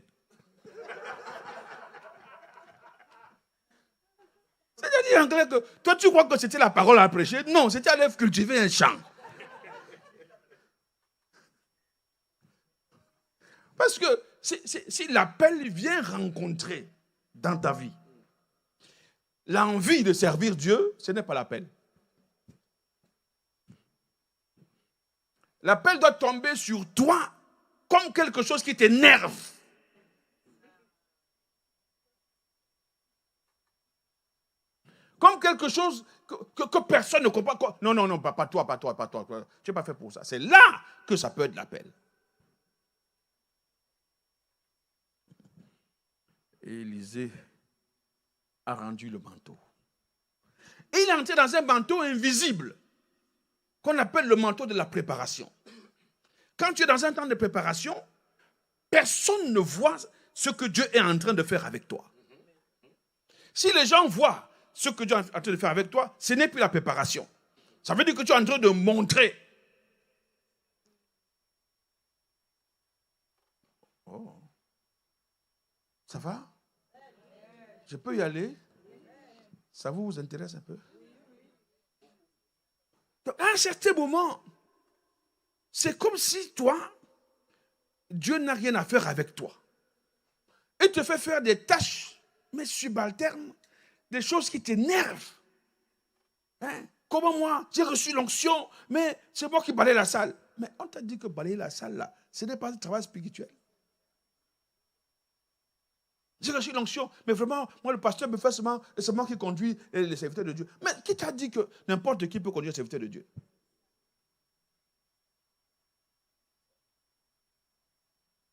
C'est-à-dire en anglais que toi tu crois que c'était la parole à prêcher? Non, c'était aller cultiver un champ. Parce que si l'appel vient rencontrer dans ta vie l'envie de servir Dieu, ce n'est pas l'appel. L'appel doit tomber sur toi comme quelque chose qui t'énerve. Comme quelque chose que personne ne comprend. Non, pas toi. Tu n'es pas fait pour ça. C'est là que ça peut être l'appel. Et Élisée a rendu le manteau. Et il est entré dans un manteau invisible qu'on appelle le manteau de la préparation. Quand tu es dans un temps de préparation, personne ne voit ce que Dieu est en train de faire avec toi. Si les gens voient ce que Dieu est en train de faire avec toi, ce n'est plus la préparation. Ça veut dire que tu es en train de montrer. Oh. Ça va? Je peux y aller? Ça vous intéresse un peu? Donc, à un certain moment, c'est comme si toi, Dieu n'a rien à faire avec toi. Il te fait faire des tâches, mais subalternes, des choses qui t'énervent. Hein? Comment moi, j'ai reçu l'onction, mais c'est moi qui balaye la salle. Mais on t'a dit que balayer la salle, là, ce n'est pas un travail spirituel. J'ai reçu l'onction, mais vraiment, moi, le pasteur me fait seulement, c'est moi qui conduis les serviteurs de Dieu. Mais qui t'a dit que n'importe qui peut conduire les serviteurs de Dieu?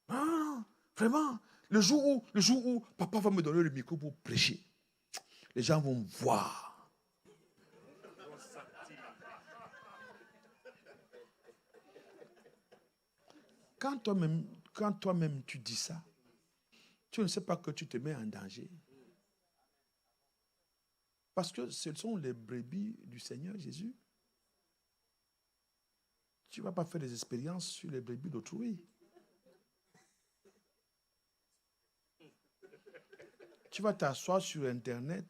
Ah, vraiment, le jour où papa va me donner le micro pour prêcher, les gens vont me voir. Quand toi-même tu dis ça, tu ne sais pas que tu te mets en danger. Parce que ce sont les brebis du Seigneur Jésus. Tu ne vas pas faire des expériences sur les brebis d'autrui. Tu vas t'asseoir sur Internet,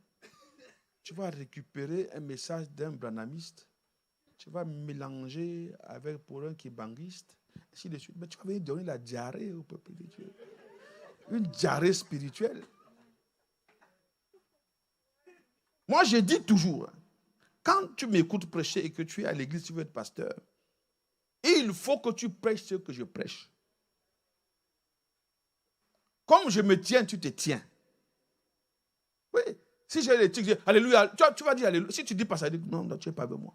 tu vas récupérer un message d'un branamiste, tu vas mélanger avec pour un kibanguiste, ainsi de suite. Mais tu vas venir donner la diarrhée au peuple de Dieu. Une diarrhée spirituelle. Moi, je dis toujours, quand tu m'écoutes prêcher et que tu es à l'église, tu veux être pasteur, il faut que tu prêches ce que je prêche. Comme je me tiens, tu te tiens. Oui. Si j'ai les tics, alléluia, tu vas dire alléluia. Si tu dis pas ça, non, tu n'es pas avec moi.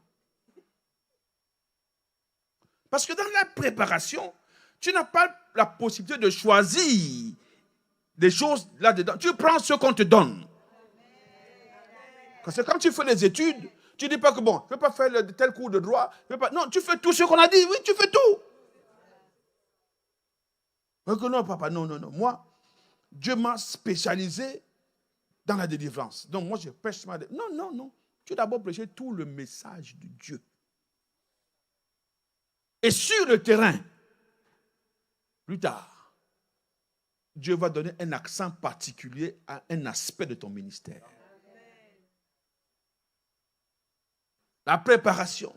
Parce que dans la préparation, tu n'as pas la possibilité de choisir des choses là-dedans. Tu prends ce qu'on te donne. Parce que quand tu fais les études, tu ne dis pas que bon, je ne vais pas faire tel cours de droit. Non, tu fais tout ce qu'on a dit. Oui, tu fais tout. Non, papa, non. Moi, Dieu m'a spécialisé dans la délivrance. Donc, moi, je prêche ma délivrance. Non. Tu dois d'abord prêcher tout le message de Dieu. Et sur le terrain, plus tard, Dieu va donner un accent particulier à un aspect de ton ministère. La préparation.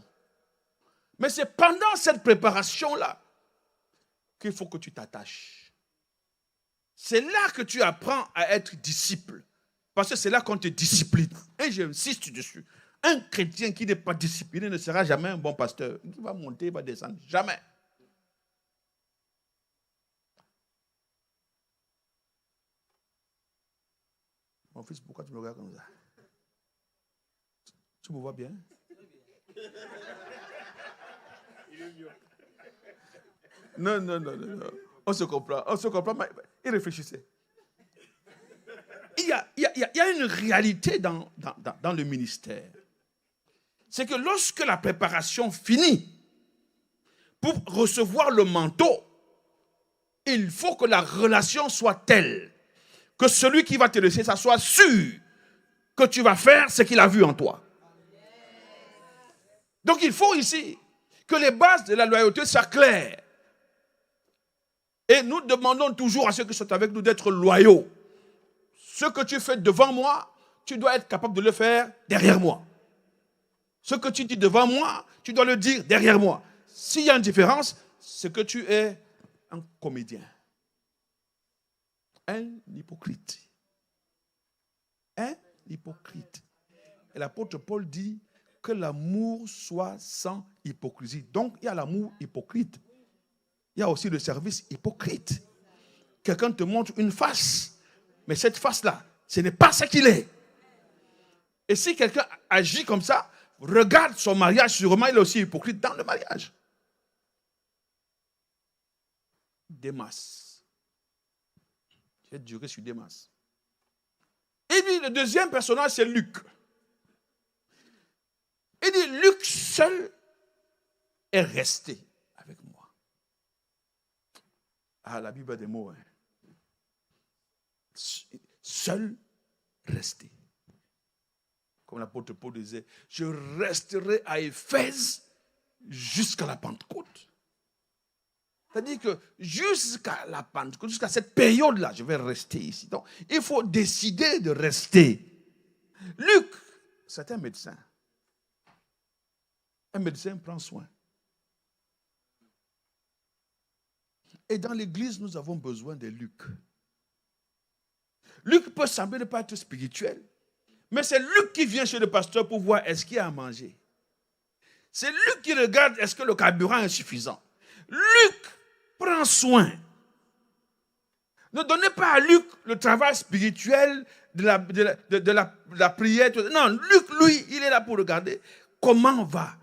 Mais c'est pendant cette préparation-là qu'il faut que tu t'attaches. C'est là que tu apprends à être disciple. Parce que c'est là qu'on te discipline. Et j'insiste dessus. Un chrétien qui n'est pas discipliné ne sera jamais un bon pasteur. Il va monter, il va descendre. Jamais. Mon fils, pourquoi tu me regardes comme ça? Tu me vois bien? Non. On se comprend. Mais il réfléchissait. y a une réalité dans le ministère. C'est que lorsque la préparation finit, pour recevoir le manteau, il faut que la relation soit telle que celui qui va te laisser, ça soit sûr que tu vas faire ce qu'il a vu en toi. Donc il faut ici que les bases de la loyauté soient claires. Et nous demandons toujours à ceux qui sont avec nous d'être loyaux. Ce que tu fais devant moi, tu dois être capable de le faire derrière moi. Ce que tu dis devant moi, tu dois le dire derrière moi. S'il y a une différence, c'est que tu es un comédien. Un hypocrite. Un hypocrite. Et l'apôtre Paul dit que l'amour soit sans hypocrisie. Donc, il y a l'amour hypocrite. Il y a aussi le service hypocrite. Quelqu'un te montre une face, mais cette face-là, ce n'est pas ce qu'il est. Et si quelqu'un agit comme ça, regarde son mariage, sûrement il est aussi hypocrite dans le mariage. Démas. J'ai duré sur Démas. Et puis le deuxième personnage, c'est Luc. Il dit, Luc seul est resté avec moi. Ah, la Bible a des mots. Hein. Seul resté. Comme l'apôtre Paul disait, je resterai à Éphèse jusqu'à la Pentecôte. C'est-à-dire que jusqu'à la Pentecôte, jusqu'à cette période-là, je vais rester ici. Donc, il faut décider de rester. Luc, c'est un médecin. Un médecin prend soin. Et dans l'église, nous avons besoin de Luc. Luc peut sembler ne pas être spirituel, mais c'est Luc qui vient chez le pasteur pour voir est-ce qu'il y a à manger. C'est Luc qui regarde est-ce que le carburant est suffisant. Luc prend soin. Ne donnez pas à Luc le travail spirituel de la prière. Non, Luc, lui, il est là pour regarder comment on va.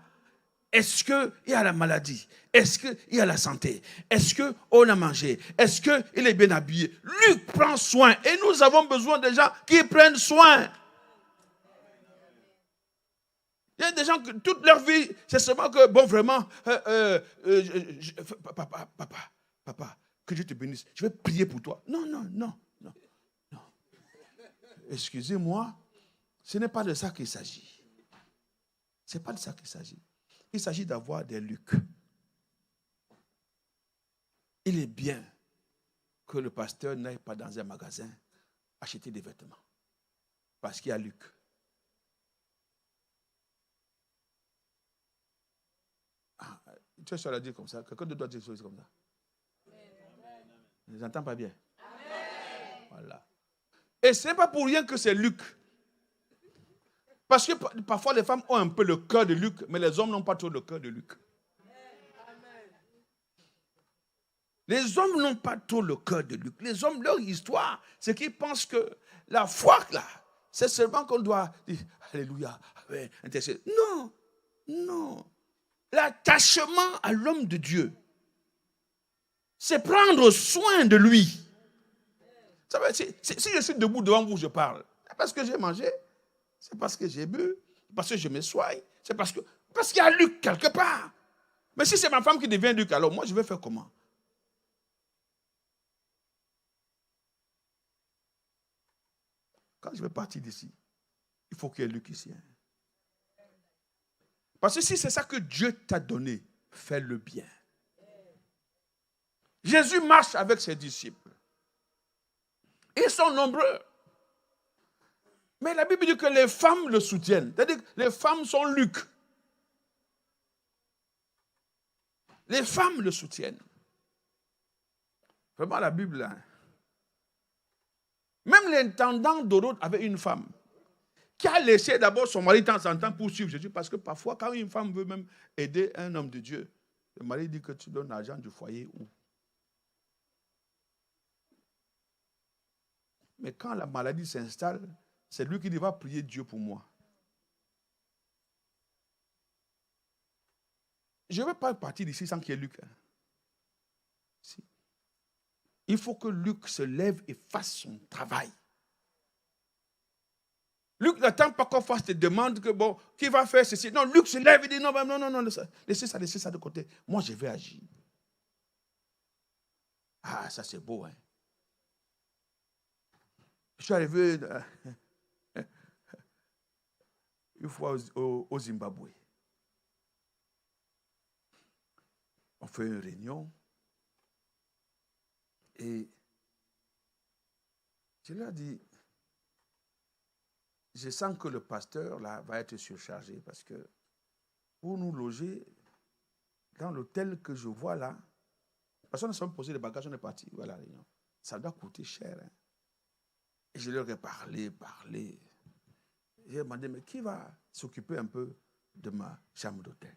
Est-ce qu'il y a la maladie? Est-ce qu'il y a la santé? Est-ce qu'on a mangé? Est-ce qu'il est bien habillé? Luc prend soin. Et nous avons besoin de gens qui prennent soin. Il y a des gens que toute leur vie, c'est seulement que, bon, vraiment, papa, que Dieu te bénisse. Je vais prier pour toi. Non. Excusez-moi, ce n'est pas de ça qu'il s'agit. Ce n'est pas de ça qu'il s'agit. Il s'agit d'avoir des Lucs. Il est bien que le pasteur n'aille pas dans un magasin acheter des vêtements. Parce qu'il y a Luc. Ah, tu es la dire comme ça. Quelqu'un doit dire des choses comme ça. Je n'entends pas bien. Amen. Voilà. Et ce n'est pas pour rien que c'est Luc. Parce que parfois les femmes ont un peu le cœur de Luc, mais les hommes n'ont pas trop le cœur de Luc. Les hommes n'ont pas trop le cœur de Luc. Les hommes, leur histoire, c'est qu'ils pensent que la foi, là, c'est seulement qu'on doit dire Alléluia. Non. L'attachement à l'homme de Dieu, c'est prendre soin de lui. Ça veut dire, si je suis debout devant vous, je parle. C'est parce que j'ai mangé, c'est parce que j'ai bu, parce que je me soigne, c'est parce qu'il y a Luc quelque part. Mais si c'est ma femme qui devient Luc, alors moi je vais faire comment? Quand je vais partir d'ici, il faut qu'il y ait Luc ici. Parce que si c'est ça que Dieu t'a donné, fais le bien. Jésus marche avec ses disciples. Ils sont nombreux. Mais la Bible dit que les femmes le soutiennent. C'est-à-dire que les femmes sont Luc. Les femmes le soutiennent. Vraiment la Bible, là. Même l'intendant d'Hérode avait une femme qui a laissé d'abord son mari de temps en temps pour suivre Jésus. Parce que parfois, quand une femme veut même aider un homme de Dieu, le mari dit que tu donnes l'argent du foyer où? Mais quand la maladie s'installe, c'est lui qui va prier Dieu pour moi. Je ne vais pas partir d'ici sans qu'il y ait Luc. Si. Il faut que Luc se lève et fasse son travail. Luc n'attend pas qu'on fasse des demandes que, bon, qui va faire ceci. Non, Luc se lève et dit, non, laissez ça de côté. Moi, je vais agir. Ah, ça c'est beau, hein. Je suis arrivé une fois au Zimbabwe. On fait une réunion et je leur ai dit, je sens que le pasteur là va être surchargé parce que pour nous loger dans l'hôtel que je vois là, parce qu'on a posé les bagages, on est parti à la réunion. Ça doit coûter cher. Hein. Et je leur ai parlé. J'ai demandé, mais qui va s'occuper un peu de ma chambre d'hôtel?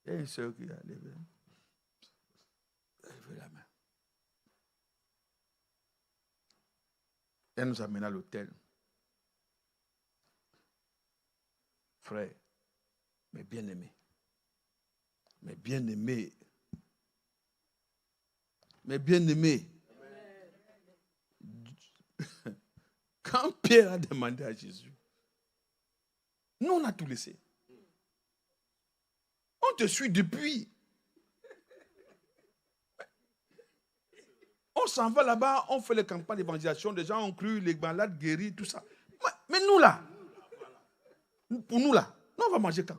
Il y a une soeur qui a levé la main. Elle nous amena à l'hôtel. Frère, mes bien-aimés, quand Pierre a demandé à Jésus, nous on a tout laissé. On te suit depuis. On s'en va là-bas, on fait les campagnes d'évangélisation, les gens ont cru, les malades guéris, tout ça. Mais nous là, pour nous là, nous on va manger quand?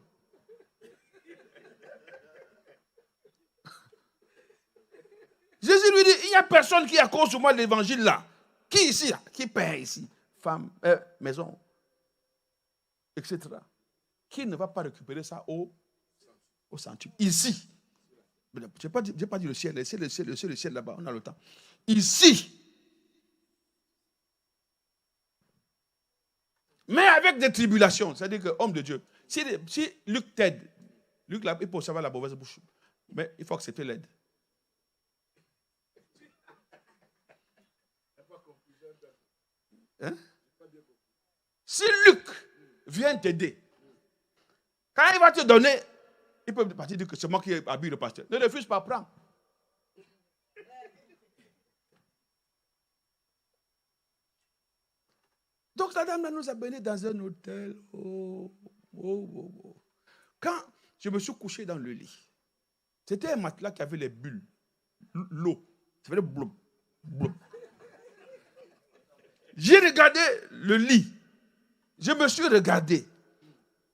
Jésus lui dit, il n'y a personne qui a cause sur moi de l'évangile là. Qui ici là? Qui paie ici? Femme, maison, etc. Qui ne va pas récupérer ça au centuple? Ici. Je n'ai pas dit le ciel, laissez le ciel là-bas, on a le temps. Ici. Mais avec des tribulations, c'est-à-dire que, homme de Dieu, si Luc t'aide, Luc là, il peut savoir la mauvaise bouche, mais il faut accepter l'aide. Hein? Si Luc vient t'aider, quand il va te donner, il peut partir dire que c'est moi qui habille le pasteur. Ne refuse pas, prends. Donc la dame nous a bénis dans un hôtel. Quand je me suis couché dans le lit, c'était un matelas qui avait les bulles, l'eau. Ça faisait blop, blop. J'ai regardé le lit. Je me suis regardé.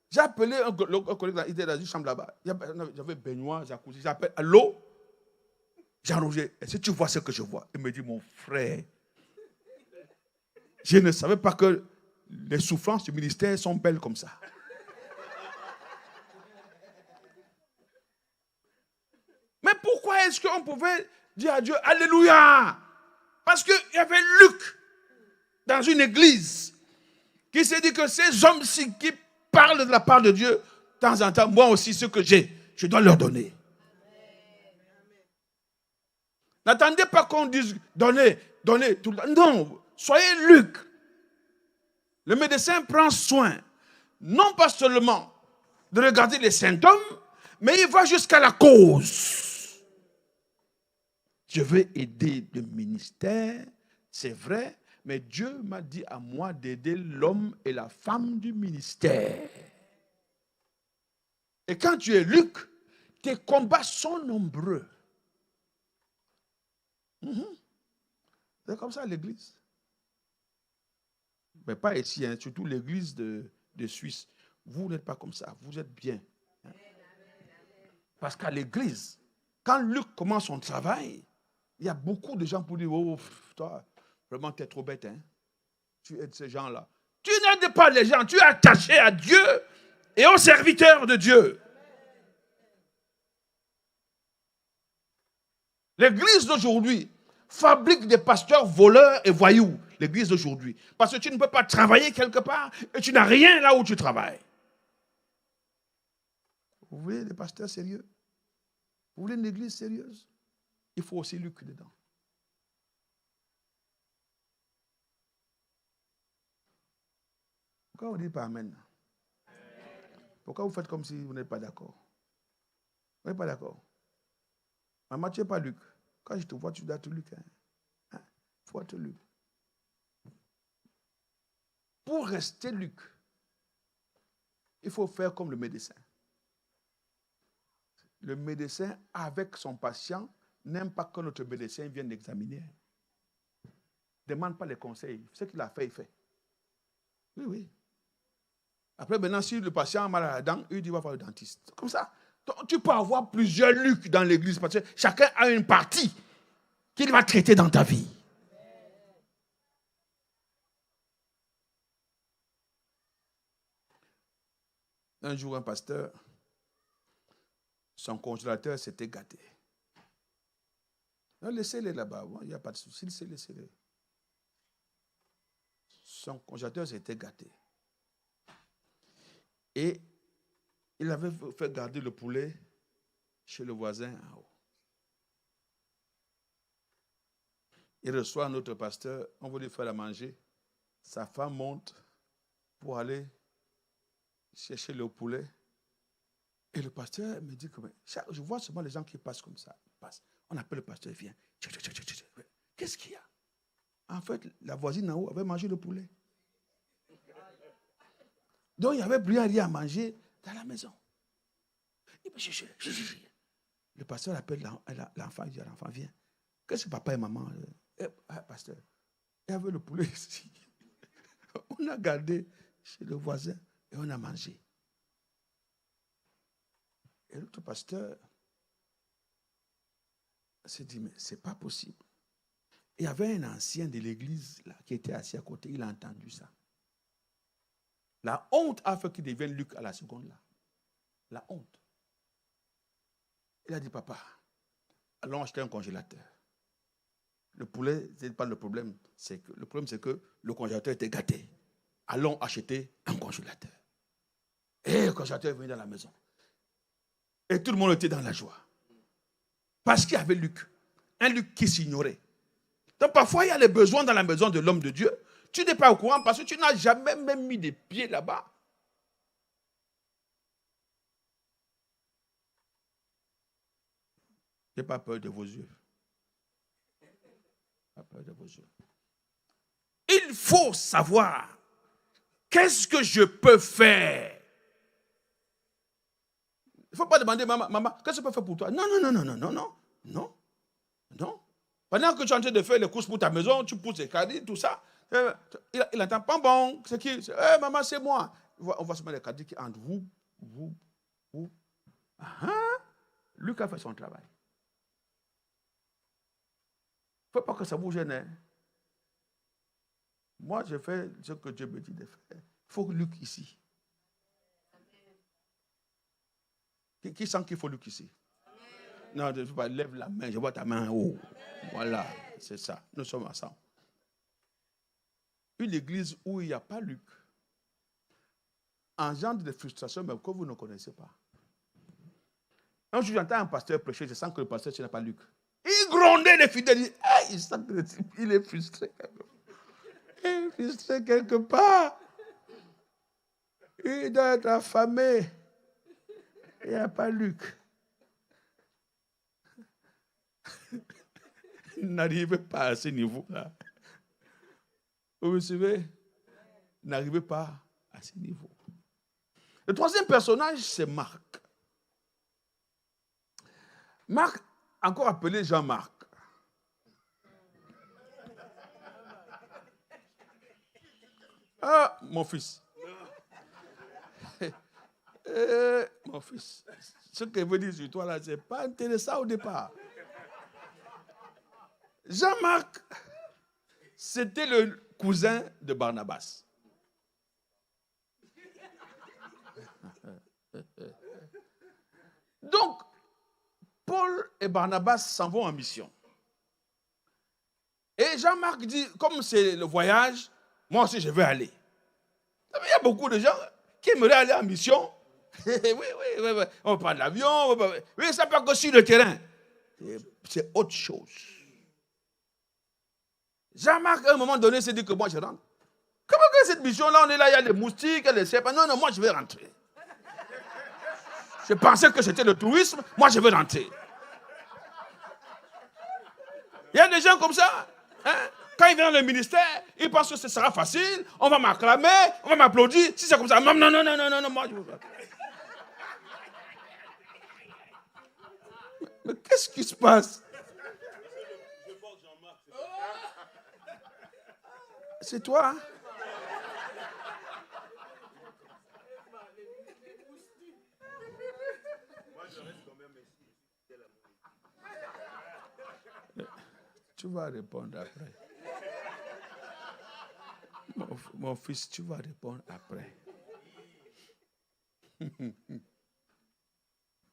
J'ai appelé un collègue, il était dans une chambre là-bas. J'avais baignoire, jacuzzi. J'appelle, allô? Jean-Roger, est-ce que tu vois ce que je vois? Il me dit, mon frère, je ne savais pas que les souffrances du ministère sont belles comme ça. Mais pourquoi est-ce qu'on pouvait dire à Dieu, alléluia? Parce qu'il y avait Luc dans une église qui s'est dit que ces hommes-ci qui parlent de la part de Dieu, de temps en temps, moi aussi, ce que j'ai, je dois leur donner. N'attendez pas qu'on dise donnez tout le temps. Non, soyez Luc. Le médecin prend soin, non pas seulement de regarder les symptômes, mais il va jusqu'à la cause. Je veux aider le ministère, c'est vrai, mais Dieu m'a dit à moi d'aider l'homme et la femme du ministère. Et quand tu es Luc, tes combats sont nombreux. C'est comme ça à l'église. Mais pas ici, hein, surtout l'église de Suisse. Vous n'êtes pas comme ça, vous êtes bien. Hein. Parce qu'à l'église, quand Luc commence son travail, il y a beaucoup de gens pour dire, oh, toi, vraiment, tu es trop bête. Hein? Tu aides ces gens-là. Tu n'aides pas les gens, tu es attaché à Dieu et aux serviteurs de Dieu. L'église d'aujourd'hui fabrique des pasteurs voleurs et voyous. L'église d'aujourd'hui. Parce que tu ne peux pas travailler quelque part et tu n'as rien là où tu travailles. Vous voulez des pasteurs sérieux? Vous voulez une église sérieuse? Il faut aussi Luc dedans. Pourquoi vous ne dites pas Amen? Pourquoi vous faites comme si vous n'êtes pas d'accord? Vous n'êtes pas d'accord? Maman, tu n'es pas Luc. Quand je te vois, tu dois être Luc. Il faut être Luc. Pour rester Luc, il faut faire comme le médecin. Le médecin, avec son patient, n'aime pas que notre médecin vienne l'examiner. Ne demande pas les conseils. Ce qu'il a fait, il fait. Oui, oui. Après, maintenant, si le patient a mal à la dent, il dit, va voir le dentiste. Comme ça, tu peux avoir plusieurs Lucs dans l'église parce que chacun a une partie qu'il va traiter dans ta vie. Un jour, un pasteur, son congélateur s'était gâté. Non, laissez-les là-bas, il n'y a pas de souci, laissez-les. Son congélateur s'était gâté. Et il avait fait garder le poulet chez le voisin en haut. Il reçoit un autre pasteur, on veut lui faire à manger. Sa femme monte pour aller chercher le poulet. Et le pasteur me dit que je vois seulement les gens qui passent comme ça. On appelle le pasteur, il vient. Qu'est-ce qu'il y a? En fait, la voisine en haut avait mangé le poulet. Donc, il n'y avait plus rien à manger dans la maison. Le pasteur appelle l'enfant, il dit à l'enfant, viens. Qu'est-ce que papa et maman? Pasteur, il y avait le poulet ici. On a gardé chez le voisin et on a mangé. Et l'autre pasteur s'est dit, mais ce n'est pas possible. Il y avait un ancien de l'église là, qui était assis à côté, il a entendu ça. La honte a fait qu'il devienne Luc à la seconde là. La honte. Il a dit, papa, allons acheter un congélateur. Le poulet, ce n'est pas le problème. Le problème, c'est que le congélateur était gâté. Allons acheter un congélateur. Et le congélateur est venu dans la maison. Et tout le monde était dans la joie. Parce qu'il y avait Luc. Un Luc qui s'ignorait. Donc parfois, il y a les besoins dans la maison de l'homme de Dieu. Tu n'es pas au courant parce que tu n'as jamais même mis des pieds là-bas. Je n'ai pas peur de vos yeux. Pas peur de vos yeux. Il faut savoir qu'est-ce que je peux faire. Il ne faut pas demander, maman, qu'est-ce que je peux faire pour toi? Non. Pendant que tu es en train de faire les courses pour ta maison, tu pousses les caddies, tout ça. Il entend pas bon. C'est qui? Maman, c'est moi. On va se mettre les caddies qui entre vous. Luc a fait son travail. Il ne faut pas que ça vous gêne. Hein. Moi, je fais ce que Dieu me dit de faire. Il faut Luc ici. Qui sent qu'il faut Luc ici? Non, je ne veux pas, lève la main, je vois ta main en haut. Voilà, c'est ça. Nous sommes ensemble. Une église où il n'y a pas Luc engendre des frustrations même que vous ne connaissez pas. Un jour, j'entends un pasteur prêcher, je sens que le pasteur, ce n'est pas Luc. Il grondait les fidèles, il sent qu'il est frustré. Il est frustré quelque part. Il doit être affamé. Il n'y a pas Luc. Il n'arrivait pas à ce niveau-là. Vous me suivez? Il n'arrivait pas à ce niveau. Le troisième personnage, c'est Marc. Marc, encore appelé Jean-Marc. Ah, mon fils. Mon fils, ce que veut dire sur toi là, ce n'est pas intéressant au départ. Jean-Marc, c'était le cousin de Barnabas. Donc, Paul et Barnabas s'en vont en mission. Et Jean-Marc dit, comme c'est le voyage, moi aussi je vais aller. Il y a beaucoup de gens qui aimeraient aller en mission. oui, on va prendre l'avion. Oui, ça part que sur le terrain. C'est autre chose. Jean-Marc, à un moment donné, s'est dit que moi, je rentre. Comment que cette mission-là, on est là, il y a des moustiques, il y a des serpents. Non, moi, je vais rentrer. Je pensais que c'était le tourisme, moi, je vais rentrer. Il y a des gens comme ça. Hein? Quand il vient dans le ministère, il pense que ce sera facile, on va m'acclamer, on va m'applaudir. Si c'est comme ça, non, moi je veux pas. Mais qu'est-ce qui se passe? C'est toi? Tu vas répondre après. Mon fils, tu vas répondre après.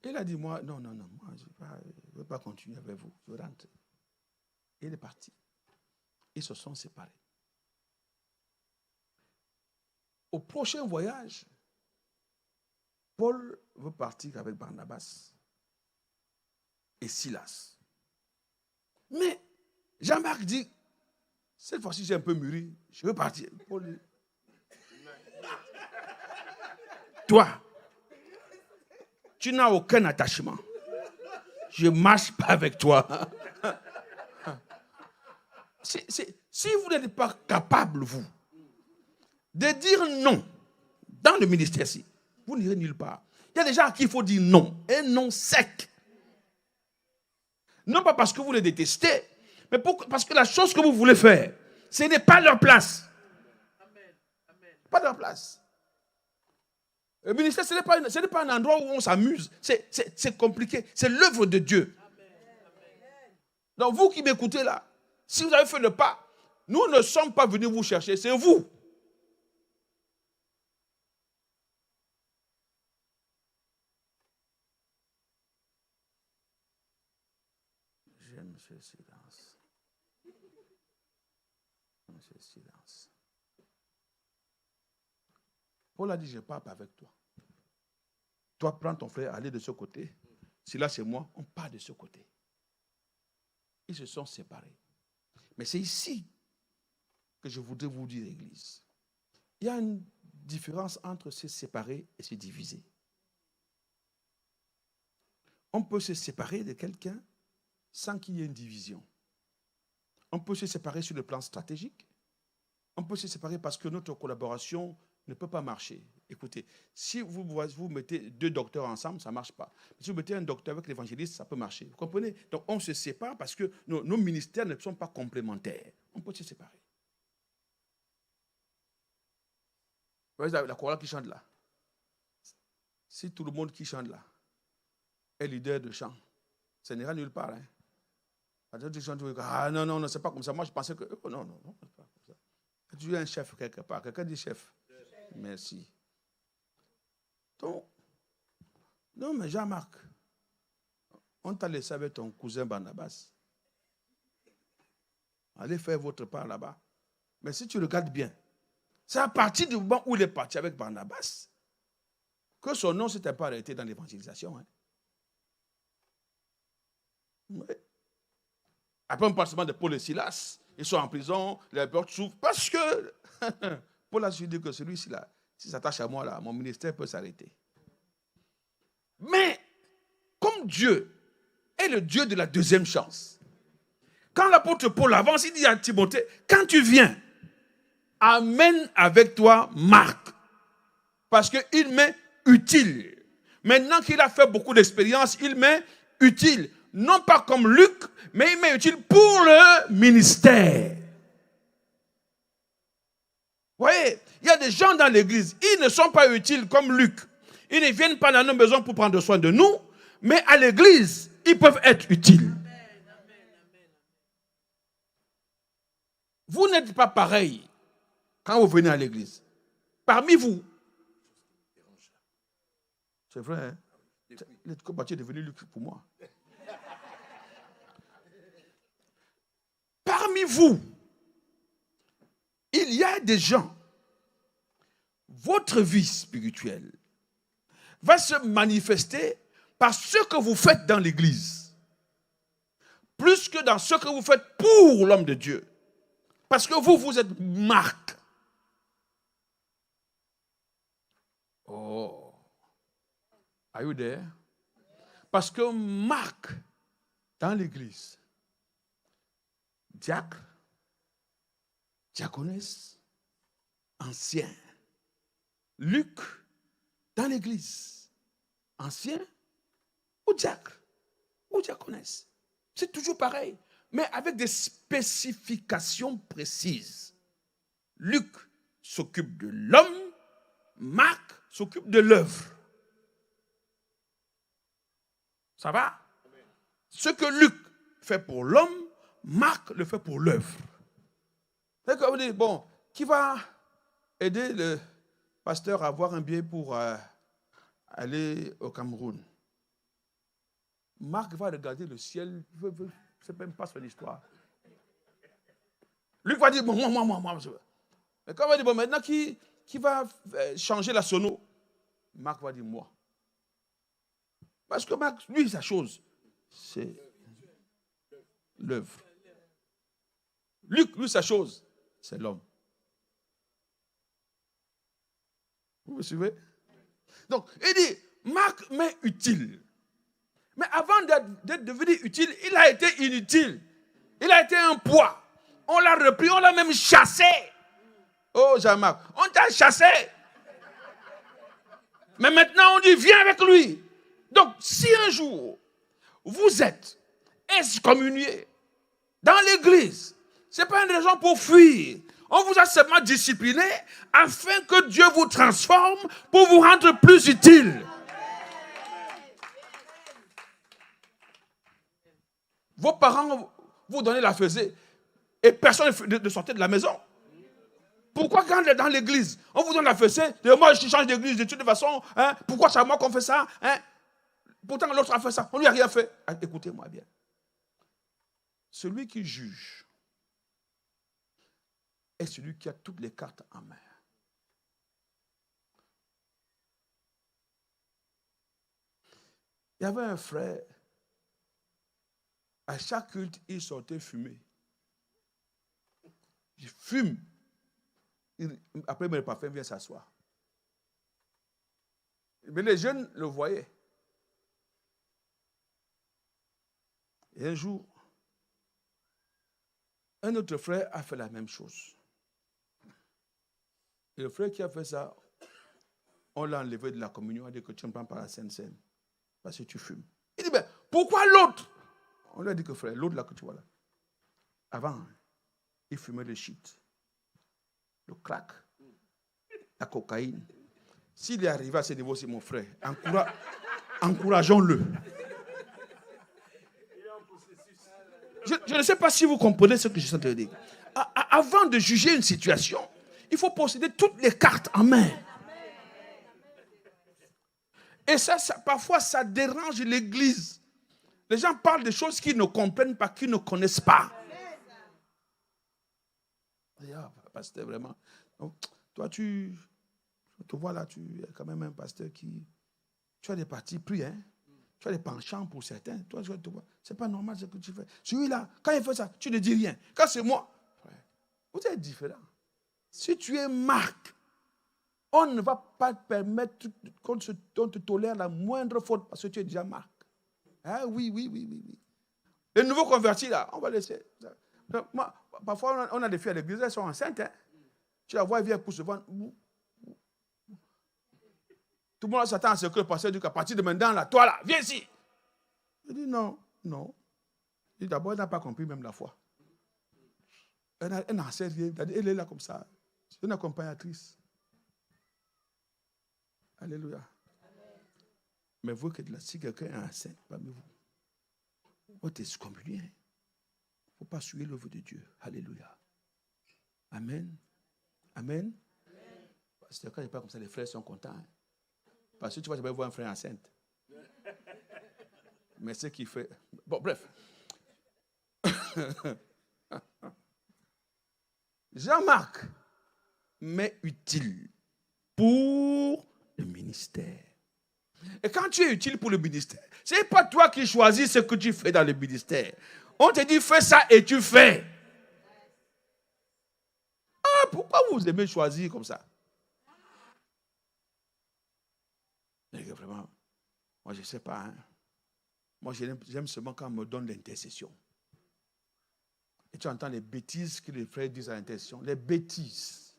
Il a dit, moi, non, moi, je ne veux pas continuer avec vous. Je rentre. Il est parti. Ils se sont séparés. Au prochain voyage, Paul veut partir avec Barnabas et Silas. Mais Jean-Marc dit, cette fois-ci j'ai un peu mûri, je veux partir. Paul dit, toi, tu n'as aucun attachement. Je ne marche pas avec toi. Si vous n'êtes pas capable, vous, de dire non dans le ministère-ci, vous n'irez nulle part. Il y a des gens à qui il faut dire non, un non sec. Non pas parce que vous les détestez, mais parce que la chose que vous voulez faire, ce n'est pas leur place. Pas leur place. Le ministère, ce n'est pas un endroit où on s'amuse. C'est compliqué. C'est l'œuvre de Dieu. Donc vous qui m'écoutez là, si vous avez fait le pas, nous ne sommes pas venus vous chercher, c'est vous. J'aime ce silence. J'aime ce silence. Paul a dit, je ne pars pas avec toi. Toi, prends ton frère, allez de ce côté. Si là, c'est moi, on part de ce côté. Ils se sont séparés. Mais c'est ici que je voudrais vous dire, Église. Il y a une différence entre se séparer et se diviser. On peut se séparer de quelqu'un sans qu'il y ait une division. On peut se séparer sur le plan stratégique. On peut se séparer parce que notre collaboration ne peut pas marcher. Écoutez, si vous mettez deux docteurs ensemble, ça ne marche pas. Si vous mettez un docteur avec l'évangéliste, ça peut marcher. Vous comprenez? Donc on se sépare parce que nos ministères ne sont pas complémentaires. On peut se séparer. Vous voyez la chorale qui chante là. Si tout le monde qui chante là est leader de chant, ça n'ira nulle part. Hein. Ah non, c'est pas comme ça. Moi, je pensais que... Oh, non, c'est pas comme ça. Tu es un chef quelque part. Quelqu'un dit chef. Merci. Donc, non, mais Jean-Marc, on t'a laissé avec ton cousin Barnabas. Allez faire votre part là-bas. Mais si tu regardes bien, c'est à partir du moment où il est parti avec Barnabas que son nom ne s'était pas arrêté dans l'évangélisation. Hein. Oui. Après un passement de Paul et Silas, ils sont en prison, les portes s'ouvrent, parce que Paul a su dire que celui-ci là, s'il s'attache à moi là, mon ministère peut s'arrêter. Mais, comme Dieu est le Dieu de la deuxième chance, quand l'apôtre Paul avance, il dit à Timothée, quand tu viens, amène avec toi Marc, parce qu'il m'est utile. Maintenant qu'il a fait beaucoup d'expérience, il m'est utile. Non pas comme Luc, mais il m'est utile pour le ministère. Vous voyez, il y a des gens dans l'église, ils ne sont pas utiles comme Luc. Ils ne viennent pas dans nos maisons pour prendre soin de nous, mais à l'église, ils peuvent être utiles. Vous n'êtes pas pareil quand vous venez à l'église. Parmi vous, c'est vrai, hein? Tu es devenu Luc pour moi. Parmi vous, il y a des gens, votre vie spirituelle va se manifester par ce que vous faites dans l'église, plus que dans ce que vous faites pour l'homme de Dieu. Parce que vous êtes Marc. Oh. Are you there? Parce que Marc, dans l'église, diacre, diaconesse, ancien. Luc, dans l'église, ancien ou diacre ou diaconesse. C'est toujours pareil, mais avec des spécifications précises. Luc s'occupe de l'homme, Marc s'occupe de l'œuvre. Ça va? Ce que Luc fait pour l'homme, Marc le fait pour l'œuvre. C'est comme vous dites, bon, qui va aider le pasteur à avoir un billet pour aller au Cameroun? Marc va regarder le ciel, c'est même pas son histoire. Luc va dire, bon, moi. Mais quand on va dire, bon, maintenant, qui va changer la sono? Marc va dire, moi. Parce que Marc, lui, sa chose, c'est l'œuvre. Luc, lui, sa chose, c'est l'homme. Vous me suivez? Donc, il dit, Marc m'est utile. Mais avant d'être devenu utile, il a été inutile. Il a été un poids. On l'a repris, on l'a même chassé. Oh, Jean-Marc, on t'a chassé. Mais maintenant, on dit, viens avec lui. Donc, si un jour, vous êtes excommunié dans l'église, ce n'est pas une raison pour fuir. On vous a seulement discipliné afin que Dieu vous transforme pour vous rendre plus utile. Vos parents vous donnaient la fessée et personne ne sortait de la maison. Pourquoi quand on est dans l'église, on vous donne la fessée, moi je change d'église de toute façon, hein, pourquoi c'est à moi qu'on fait ça, hein? Pourtant l'autre a fait ça, on ne lui a rien fait. Écoutez-moi bien. Celui qui juge est celui qui a toutes les cartes en main. Il y avait un frère, à chaque culte, il sortait fumer. Il fume. Après, le parfum vient s'asseoir. Mais les jeunes le voyaient. Et un jour, un autre frère a fait la même chose. Et le frère qui a fait ça, on l'a enlevé de la communion, on a dit que tu ne prends pas la Sainte Seine, parce que tu fumes. Il dit, mais pourquoi l'autre? On lui a dit que frère, l'autre là que tu vois là, avant, il fumait le shit, le crack, la cocaïne. S'il est arrivé à ce niveau, c'est mon frère. Encourageons-le. Je ne sais pas si vous comprenez ce que je suis en train de dire. Avant de juger une situation, il faut posséder toutes les cartes en main. Et ça parfois, ça dérange l'Église. Les gens parlent de choses qu'ils ne comprennent pas, qu'ils ne connaissent pas. Pasteur, vraiment. Donc, toi, tu te vois là, tu es quand même un pasteur qui... Tu as des partis pris, hein? Tu as des penchants pour certains. Toi, ce n'est pas normal ce que tu fais. Celui-là, quand il fait ça, tu ne dis rien. Quand c'est moi, vous êtes différents. Si tu es Marc, on ne va pas te permettre qu'on te tolère la moindre faute parce que tu es déjà Marc. Ah oui. Les nouveaux convertis, là, on va laisser. Moi, parfois, on a des filles à l'église, elles sont enceintes. Hein? Tu la vois, elles viennent pour se vendre. Tout le monde s'attend à ce que le pasteur dit qu'à partir de maintenant, là, toi là, viens ici. Je dis non. Et d'abord, elle n'a pas compris même la foi. Elle n'en sait rien. Elle est là comme ça. C'est une accompagnatrice. Alléluia. Mais vous, si quelqu'un est enceinte parmi vous, vous êtes excommunié. Il ne faut pas suivre l'œuvre de Dieu. Alléluia. Amen. Parce que quand il n'est pas comme ça, les frères sont contents. Hein. Parce que tu vas voir un frère enceinte. Mais ce qu'il fait... Bon, bref. Jean-Marc m'est utile pour le ministère. Et quand tu es utile pour le ministère, ce n'est pas toi qui choisis ce que tu fais dans le ministère. On te dit fais ça et tu fais. Ah, pourquoi vous aimez choisir comme ça? Vraiment, moi je ne sais pas. Hein. Moi j'aime seulement quand on me donne l'intercession. Et tu entends les bêtises que les frères disent à l'intention. Les bêtises.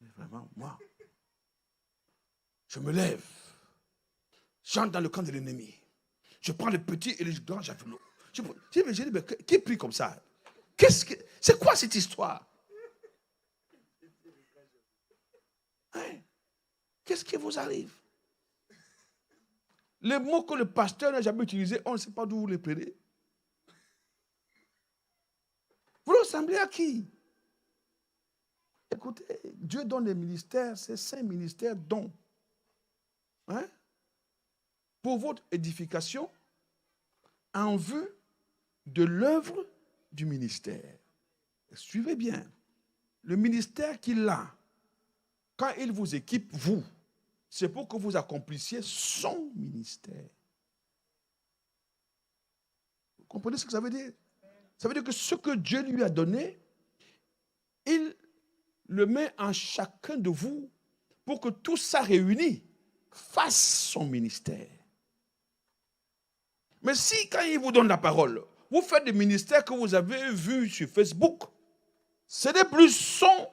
Mais vraiment, moi, je me lève. J'entre dans le camp de l'ennemi. Je prends les petits et les grands javelots. Je dis, mais qui prie comme ça? C'est quoi cette histoire? Hein? Qu'est-ce qui vous arrive? Les mots que le pasteur n'a jamais utilisés, on ne sait pas d'où vous les prenez. Vous ressemblez à qui? Écoutez, Dieu donne des ministères, ces 5 ministères dont, hein, pour votre édification, en vue de l'œuvre du ministère. Suivez bien, le ministère qu'il a, quand il vous équipe, vous, c'est pour que vous accomplissiez son ministère. Vous comprenez ce que ça veut dire? Ça veut dire que ce que Dieu lui a donné, il le met en chacun de vous pour que tout ça réuni fasse son ministère. Mais si, quand il vous donne la parole, vous faites des ministères que vous avez vus sur Facebook, ce n'est plus son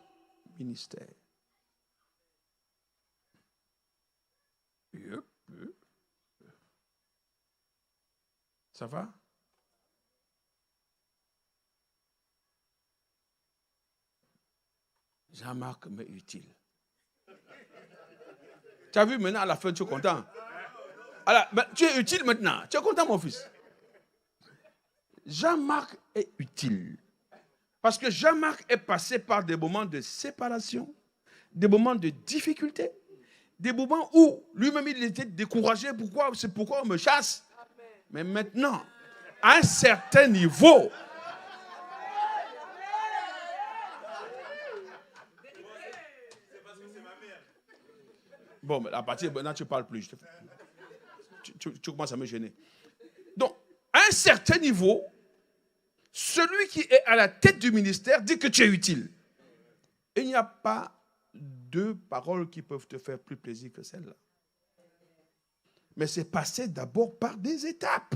ministère. Ça va? Jean-Marc m'est utile. Tu as vu maintenant à la fin, tu es content? Alors, tu es utile maintenant. Tu es content, mon fils? Jean-Marc est utile. Parce que Jean-Marc est passé par des moments de séparation, des moments de difficulté, des moments où lui-même il était découragé. C'est pourquoi on me chasse. Mais maintenant, à un certain niveau, bon, à partir de maintenant, tu ne parles plus. Tu commences à me gêner. Donc, à un certain niveau, celui qui est à la tête du ministère dit que tu es utile. Il n'y a pas 2 paroles qui peuvent te faire plus plaisir que celle-là. Mais c'est passé d'abord par des étapes.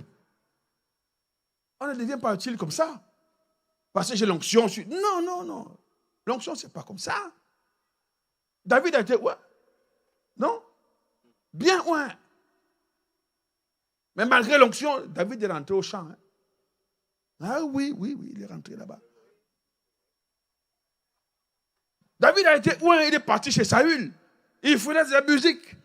On ne devient pas utile comme ça. Parce que j'ai l'onction. Non. L'onction, ce n'est pas comme ça. David a été ouais. Non? Bien ouais. Mais malgré l'onction, David est rentré au champ. Hein. Ah oui, il est rentré là-bas. David a été oint, il est parti chez Saül. Il faisait de la musique.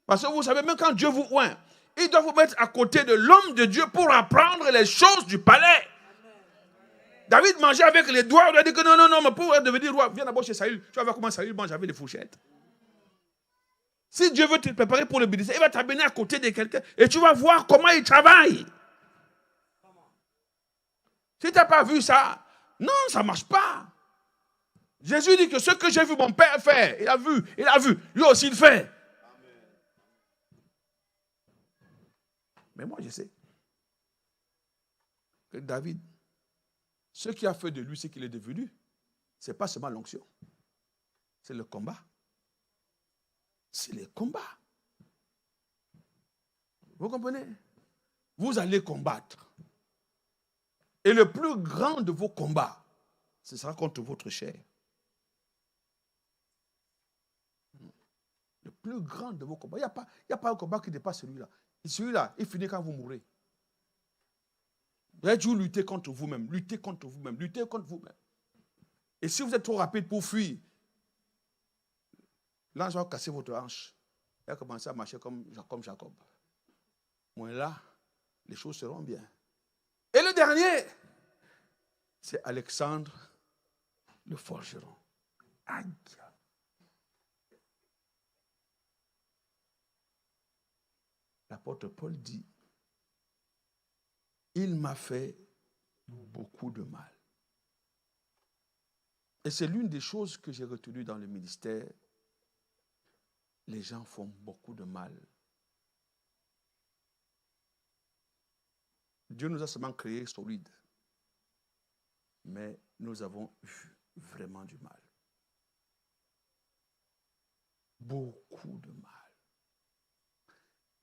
Parce que vous savez, même quand Dieu vous oint, il doit vous mettre à côté de l'homme de Dieu pour apprendre les choses du palais. David mangeait avec les doigts, il a dit que non, mais pour devenir roi, viens d'abord chez Saül. Tu vas voir comment Saül mange avec des fourchettes. Si Dieu veut te préparer pour le ministère, il va t'amener à côté de quelqu'un et tu vas voir comment il travaille. Si tu n'as pas vu ça, non, ça ne marche pas. Jésus dit que ce que j'ai vu mon Père faire, il a vu, lui aussi il fait. Mais moi je sais que David, ce qui a fait de lui ce qu'il est devenu, ce n'est pas seulement l'onction, c'est le combat. C'est le combat. Vous comprenez? Vous allez combattre. Et le plus grand de vos combats, ce sera contre votre chair. Le plus grand de vos combats. Il n'y a pas un combat qui dépasse celui-là. Et celui-là, il finit quand vous mourrez. Vous allez toujours lutter contre vous-même, lutter contre vous-même, lutter contre vous-même. Et si vous êtes trop rapide pour fuir, l'ange va casser votre hanche. Il va commencer à marcher comme Jacob. Moi là, les choses seront bien. Et le dernier, c'est Alexandre le forgeron. Aïe. L'apôtre Paul dit, il m'a fait beaucoup de mal. Et c'est l'une des choses que j'ai retenues dans le ministère. Les gens font beaucoup de mal. Dieu nous a seulement créés solides. Mais nous avons eu vraiment du mal. Beaucoup de mal.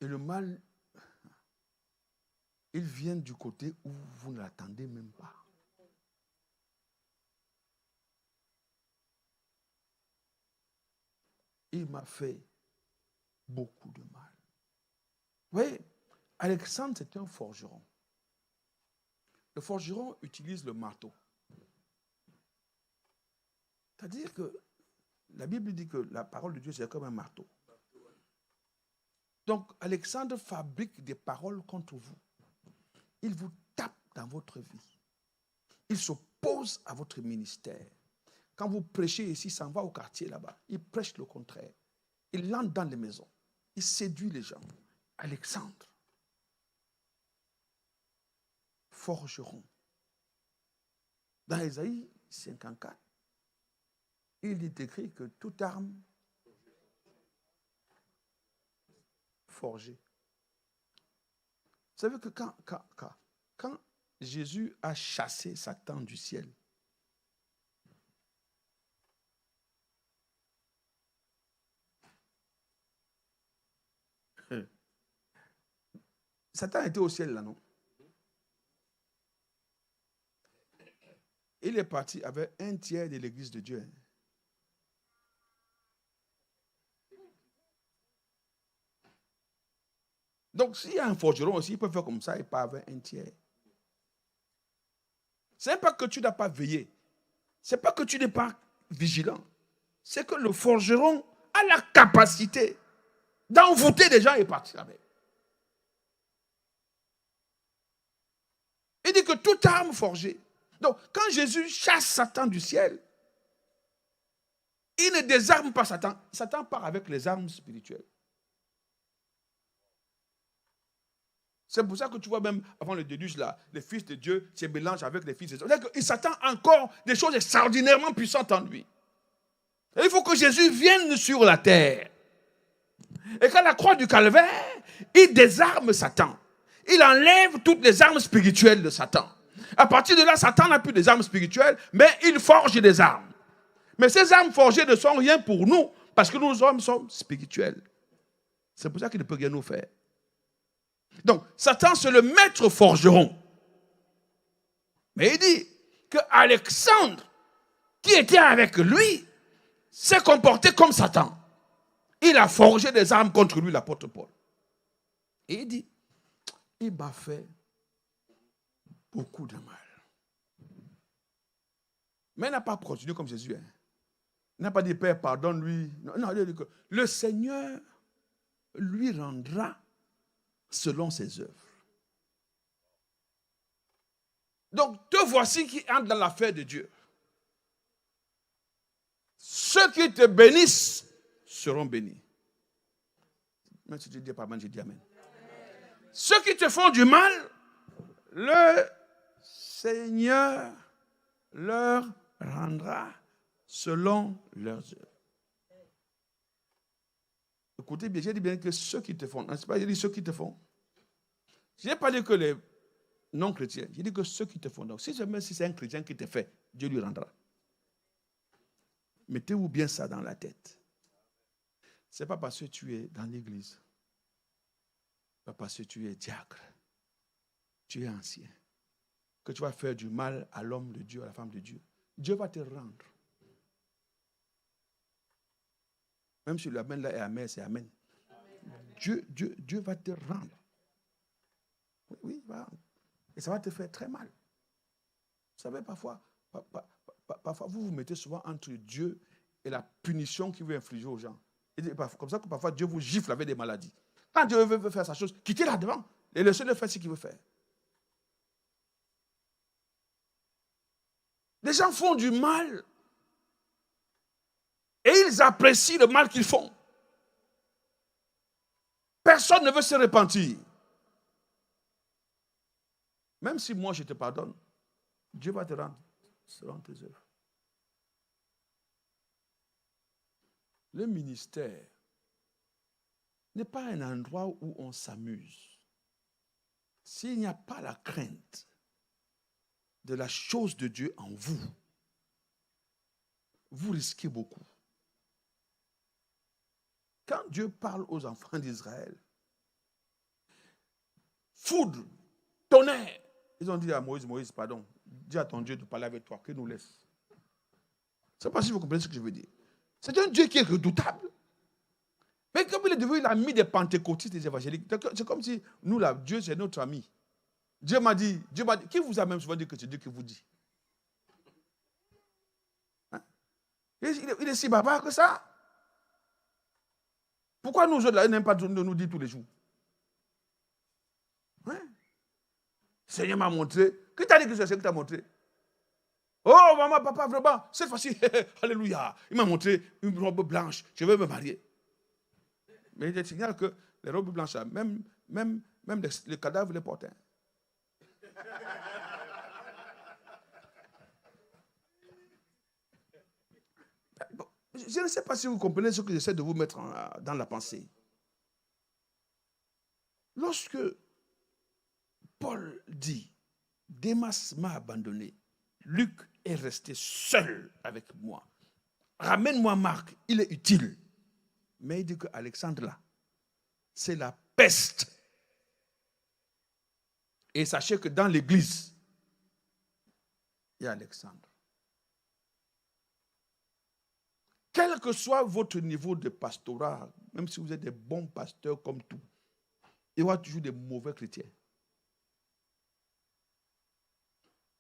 Et le mal, il vient du côté où vous ne l'attendez même pas. il m'a fait beaucoup de mal. Vous voyez, Alexandre, c'était un forgeron. Le forgeron utilise le marteau. C'est-à-dire que la Bible dit que la parole de Dieu, c'est comme un marteau. Donc, Alexandre fabrique des paroles contre vous. Il vous tape dans votre vie. Il s'oppose à votre ministère. Quand vous prêchez ici, il s'en va au quartier là-bas. Il prêche le contraire. Il entre dans les maisons. Il séduit les gens. Alexandre, forgeron. Dans Ésaïe 54, il est écrit que toute arme forgée. Vous savez que quand Jésus a chassé Satan du ciel, Satan était au ciel là, non? Il est parti avec un tiers de l'église de Dieu. Donc, s'il y a un forgeron aussi, il peut faire comme ça, il part avec un tiers. Ce n'est pas que tu n'as pas veillé. Ce n'est pas que tu n'es pas vigilant. C'est que le forgeron a la capacité d'envoûter des gens et partir avec. Il dit que toute arme forgée. Donc, quand Jésus chasse Satan du ciel, il ne désarme pas Satan. Satan part avec les armes spirituelles. C'est pour ça que tu vois même avant le déluge, là, les fils de Dieu se mélangent avec les fils des hommes. C'est-à-dire qu'il s'attend encore des choses extraordinairement puissantes en lui. Et il faut que Jésus vienne sur la terre. Et qu'à la croix du calvaire, il désarme Satan. Il enlève toutes les armes spirituelles de Satan. À partir de là, Satan n'a plus des armes spirituelles, mais il forge des armes. Mais ces armes forgées ne sont rien pour nous, parce que nous hommes sommes spirituels. C'est pour ça qu'il ne peut rien nous faire. Donc, Satan, c'est le maître forgeron. Mais il dit que Alexandre, qui était avec lui, s'est comporté comme Satan. Il a forgé des armes contre lui, l'apôtre Paul. Et il dit, il m'a fait beaucoup de mal. Mais il n'a pas continué comme Jésus. Il n'a pas dit, Père, pardonne-lui. Non, il a dit que le Seigneur lui rendra selon ses œuvres. Donc, te voici qui entrent dans l'affaire de Dieu. Ceux qui te bénissent seront bénis. Même si tu dis pas amen, je dis amen. Ceux qui te font du mal, le Seigneur leur rendra selon leurs œuvres. Écoutez bien, j'ai dit bien que ceux qui te font, n'est-ce pas? J'ai dit ceux qui te font. Je n'ai pas dit que les non-chrétiens, j'ai dit que ceux qui te font. Donc, si c'est un chrétien qui te fait, Dieu lui rendra. Mettez-vous bien ça dans la tête. Ce n'est pas parce que tu es dans l'église, pas parce que tu es diacre, tu es ancien, que tu vas faire du mal à l'homme de Dieu, à la femme de Dieu. Dieu va te rendre. Même si l'amen là est amen, c'est amen. Dieu va te rendre. Oui, va. Et ça va te faire très mal. Vous savez, parfois, vous vous mettez souvent entre Dieu et la punition qu'il veut infliger aux gens. Et comme ça que parfois Dieu vous gifle avec des maladies. Quand Dieu veut faire sa chose, quittez là devant et laissez-le faire ce qu'il veut faire. Les gens font du mal et ils apprécient le mal qu'ils font. Personne ne veut se repentir. Même si moi je te pardonne, Dieu va te rendre selon tes œuvres. Le ministère n'est pas un endroit où on s'amuse. S'il n'y a pas la crainte de la chose de Dieu en vous, vous risquez beaucoup. Quand Dieu parle aux enfants d'Israël, foudre, tonnerre, ils ont dit à Moïse, pardon, dis à ton Dieu de parler avec toi, qu'il nous laisse. Je ne sais pas si vous comprenez ce que je veux dire. C'est un Dieu qui est redoutable. Mais comme il est devenu l'ami des pentecôtistes, des évangéliques, c'est comme si nous, là, Dieu, c'est notre ami. Dieu m'a dit, qui vous a même souvent dit que c'est Dieu qui vous dit? Hein? Il est si barbare que ça. Pourquoi nous autres, là, il n'aime pas de nous dire tous les jours? Hein? Seigneur m'a montré. Qui t'a dit que c'est ce que t'a montré? Oh, maman, papa, vraiment, cette fois-ci, alléluia. Il m'a montré une robe blanche. Je vais me marier. Mais il signale que les robes blanches, même les cadavres les portent. Bon, je ne sais pas si vous comprenez ce que j'essaie de vous mettre dans la pensée. Lorsque Paul dit, Démas m'a abandonné, Luc est resté seul avec moi. Ramène-moi Marc, il est utile. Mais il dit que Alexandre là, c'est la peste. Et sachez que dans l'église, il y a Alexandre. Quel que soit votre niveau de pastorat, même si vous êtes des bons pasteurs comme tout, il y aura toujours des mauvais chrétiens.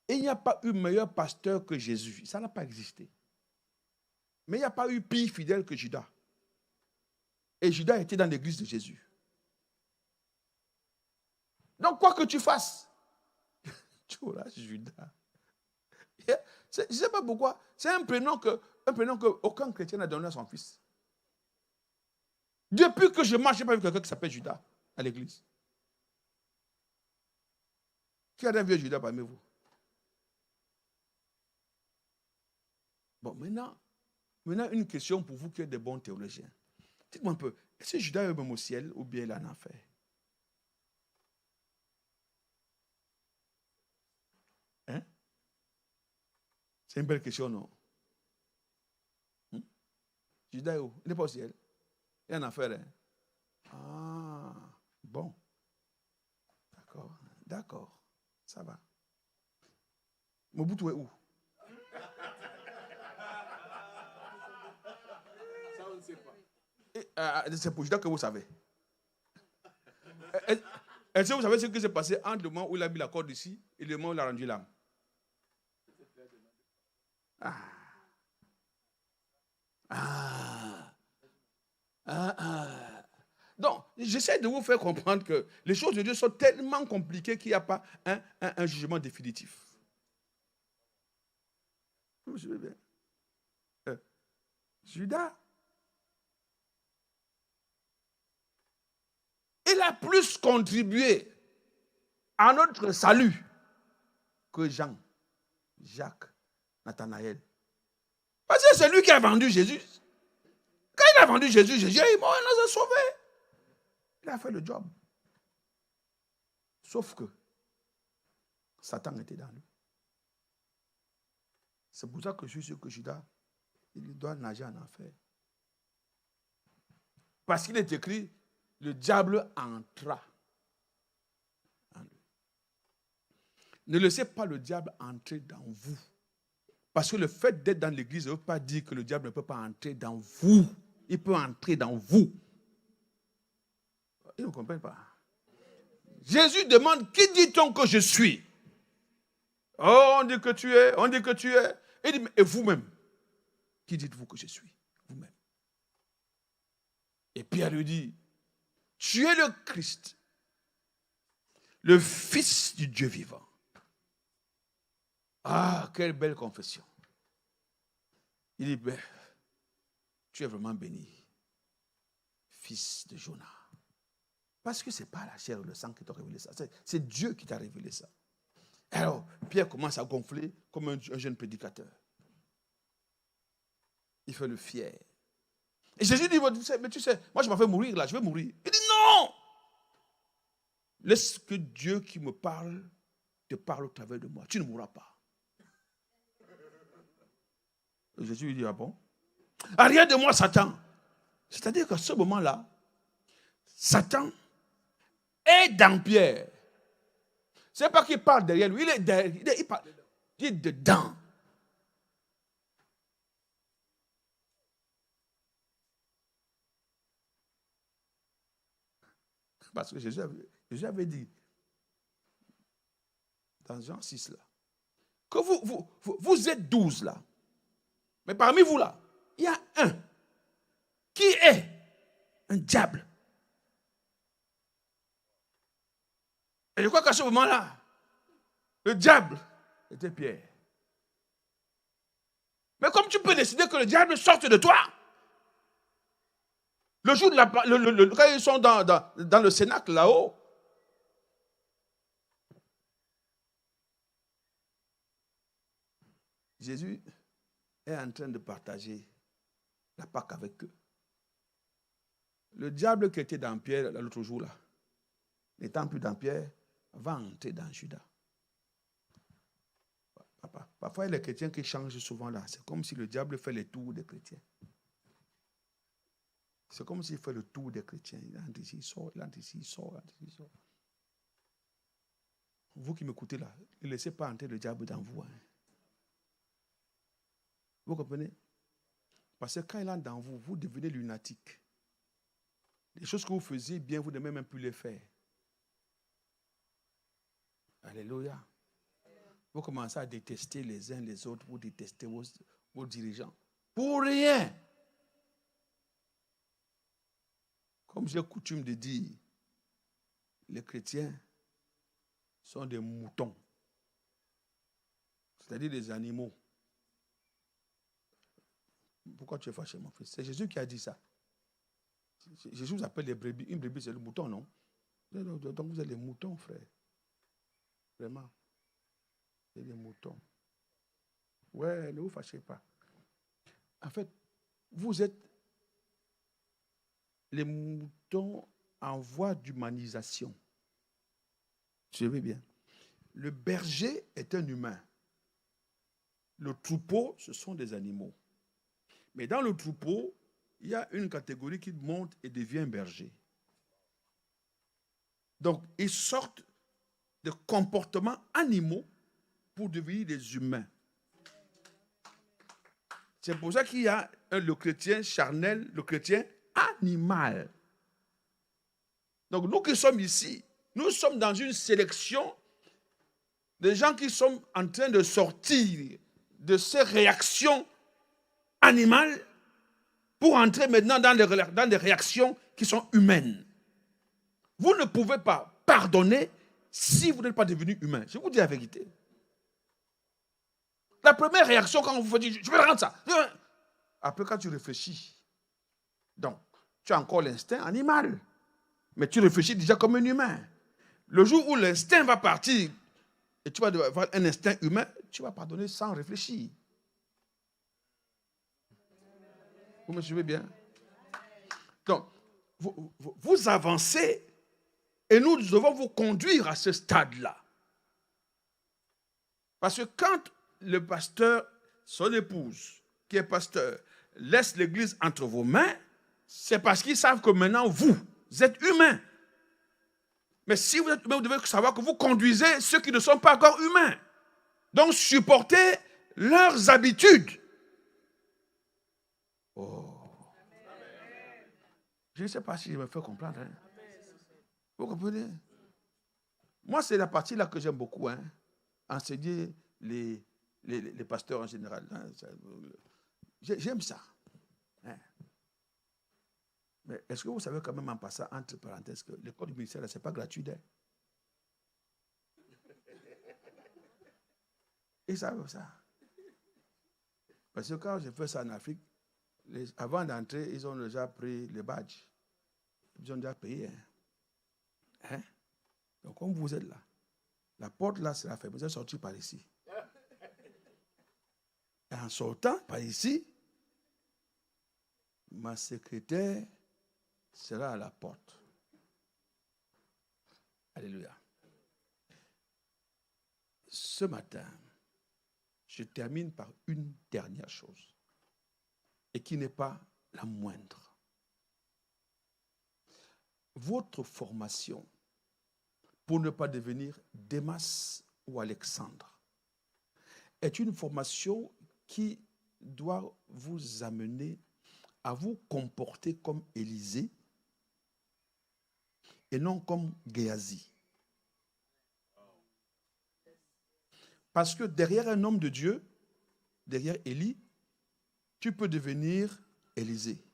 Et il n'y a pas eu meilleur pasteur que Jésus. Ça n'a pas existé. Mais il n'y a pas eu pire fidèle que Judas. Et Judas était dans l'église de Jésus. Donc, quoi que tu fasses, tu auras Judas. Je ne sais pas pourquoi. C'est un prénom qu'aucun chrétien n'a donné à son fils. Depuis que je marche, je n'ai pas vu quelqu'un qui s'appelle Judas à l'église. Qui a un vieux Judas parmi vous? Bon, maintenant, une question pour vous qui êtes des bons théologiens. Dites-moi un peu, est-ce que Judas est même au ciel ou bien il est en enfer? Hein? C'est une belle question, non? Judas est où? Il n'est pas au ciel. Il est en enfer. Hein? Ah, bon. D'accord. Ça va. Mobutu est où? Ça, on ne sait pas. C'est pour Judas que vous savez. Est-ce que vous savez ce qui s'est passé entre le moment où il a mis la corde ici et le moment où il a rendu l'âme? Donc, j'essaie de vous faire comprendre que les choses de Dieu sont tellement compliquées qu'il n'y a pas un jugement définitif. Vous suivez bien? Judas, il a plus contribué à notre salut que Jean, Jacques, Nathanaël. Parce que c'est lui qui a vendu Jésus. Quand il a vendu Jésus, Jésus est mort, il nous a sauvés. Il a fait le job. Sauf que Satan était dans lui. C'est pour ça que je suis sûr que Judas, il doit nager en enfer. Parce qu'il est écrit, le diable entra en lui. Ne laissez pas le diable entrer dans vous. Parce que le fait d'être dans l'église ne veut pas dire que le diable ne peut pas entrer dans vous. Il peut entrer dans vous. Ils ne comprennent pas. Jésus demande, qui dit-on que je suis? Oh, on dit que tu es, on dit que tu es. Il dit, et vous-même, qui dites-vous que je suis? Vous-même. Et Pierre lui dit, tu es le Christ, le Fils du Dieu vivant. Ah, quelle belle confession. Il dit, ben, tu es vraiment béni, fils de Jonas. Parce que ce n'est pas la chair et le sang qui t'a révélé ça. C'est Dieu qui t'a révélé ça. Alors, Pierre commence à gonfler comme un jeune prédicateur. Il fait le fier. Et Jésus dit, mais tu sais, moi je m'en fais mourir là, je vais mourir. Il dit non! Laisse que Dieu qui me parle te parle au travers de moi. Tu ne mourras pas. Et Jésus lui dit, ah bon? Arrière de moi, Satan. C'est-à-dire qu'à ce moment-là, Satan est dans Pierre. Ce n'est pas qu'il parle derrière lui, il est derrière, il est dedans. Parce que Jésus avait dit, dans Jean 6, là, que vous êtes 12 là. Mais parmi vous là, il y a un qui est un diable. Et je crois qu'à ce moment-là, le diable était Pierre. Mais comme tu peux décider que le diable sorte de toi, le jour de quand ils sont dans le cénacle là-haut, Jésus est en train de partager la Pâque avec eux. Le diable qui était dans Pierre l'autre jour là, n'étant plus dans Pierre, va entrer dans Judas. Parfois, il y a les chrétiens qui changent souvent là. C'est comme si le diable fait le tour des chrétiens. C'est comme s'il fait le tour des chrétiens. Il entre ici, il sort, il entre ici, il sort, il entre ici, il sort. Vous qui m'écoutez là, ne laissez pas entrer le diable dans vous. Hein. Vous comprenez? Parce que quand il entre dans vous, vous devenez lunatique. Les choses que vous faisiez bien, vous ne devez même plus les faire. Alléluia. Vous commencez à détester les uns les autres, vous détestez vos dirigeants. Pour rien. Comme j'ai coutume de dire, les chrétiens sont des moutons. C'est-à-dire des animaux. Pourquoi tu es fâché, mon fils? C'est Jésus qui a dit ça. Jésus vous appelle les brebis. Une brebis, c'est le mouton, non? Donc vous êtes les moutons, frère. Vraiment. C'est des moutons. Ouais, ne vous fâchez pas. En fait, vous êtes les moutons en voie d'humanisation. Suivez bien. Le berger est un humain. Le troupeau, ce sont des animaux. Mais dans le troupeau, il y a une catégorie qui monte et devient un berger. Donc, ils sortent de comportements animaux pour devenir des humains. C'est pour ça qu'il y a le chrétien charnel, le chrétien animal. Donc, nous qui sommes ici, nous sommes dans une sélection de gens qui sont en train de sortir de ces réactions animales pour entrer maintenant dans des réactions qui sont humaines. Vous ne pouvez pas pardonner si vous n'êtes pas devenu humain. Je vous dis la vérité. La première réaction quand vous vous dites, je vais rendre ça. Après, quand tu réfléchis, donc, tu as encore l'instinct animal, mais tu réfléchis déjà comme un humain. Le jour où l'instinct va partir et tu vas avoir un instinct humain, tu vas pardonner sans réfléchir. Vous me suivez bien? Donc, vous avancez et nous devons vous conduire à ce stade-là. Parce que quand le pasteur, son épouse, qui est pasteur, laisse l'église entre vos mains, c'est parce qu'ils savent que maintenant, vous êtes humain. Mais si vous êtes humain, vous devez savoir que vous conduisez ceux qui ne sont pas encore humains. Donc, supportez leurs habitudes. Oh. Je ne sais pas si je me fais comprendre. Hein. Vous comprenez? Moi, c'est la partie là que j'aime beaucoup. Hein. Enseigner les pasteurs en général. Hein. J'aime ça. Hein. Mais est-ce que vous savez quand même en passant, entre parenthèses, que l'école du ministère, ce n'est pas gratuit. Hein? Ils savent ça. Parce que quand j'ai fait ça en Afrique, avant d'entrer, ils ont déjà pris les badges. Ils ont déjà payé. Hein? Donc, comme vous êtes là, la porte là sera fermée. Vous allez sortir par ici. Et en sortant par ici, ma secrétaire sera à la porte. Alléluia. Ce matin, je termine par une dernière chose, et qui n'est pas la moindre. Votre formation, pour ne pas devenir Démas ou Alexandre, est une formation qui doit vous amener à vous comporter comme Élisée et non comme Géasi. Parce que derrière un homme de Dieu, derrière Élie, tu peux devenir Élisée.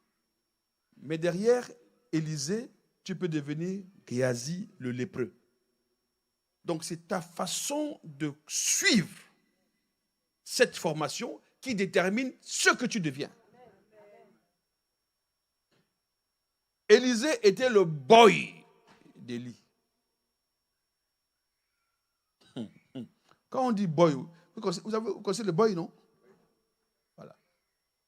Mais derrière Élisée, tu peux devenir Géasi le lépreux. Donc c'est ta façon de suivre cette formation qui détermine ce que tu deviens. Élisée était le boy d'Élie. Quand on dit boy, vous connaissez le boy, non? Voilà.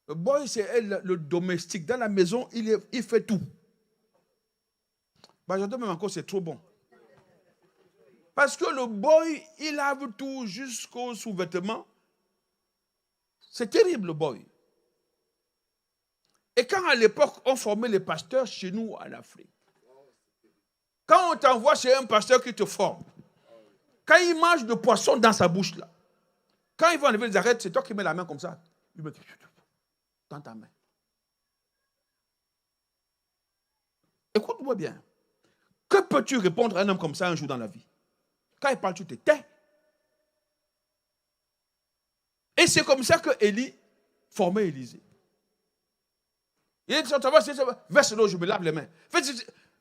Le boy, c'est le domestique. Dans la maison, il fait tout. Bah, j'entends même encore, c'est trop bon. Parce que le boy, il lave tout jusqu'aux sous-vêtements. C'est terrible, le boy. Et quand à l'époque, on formait les pasteurs chez nous en Afrique, quand on t'envoie chez un pasteur qui te forme, quand il mange de poisson dans sa bouche, là, quand il va enlever les arêtes, c'est toi qui mets la main comme ça. Il met dans ta main. Écoute-moi bien. Que peux-tu répondre à un homme comme ça un jour dans la vie? Quand il parle, tu te tais. Et c'est comme ça que Élie formait Élisée. Il dit, verse l'eau, je me lave les mains.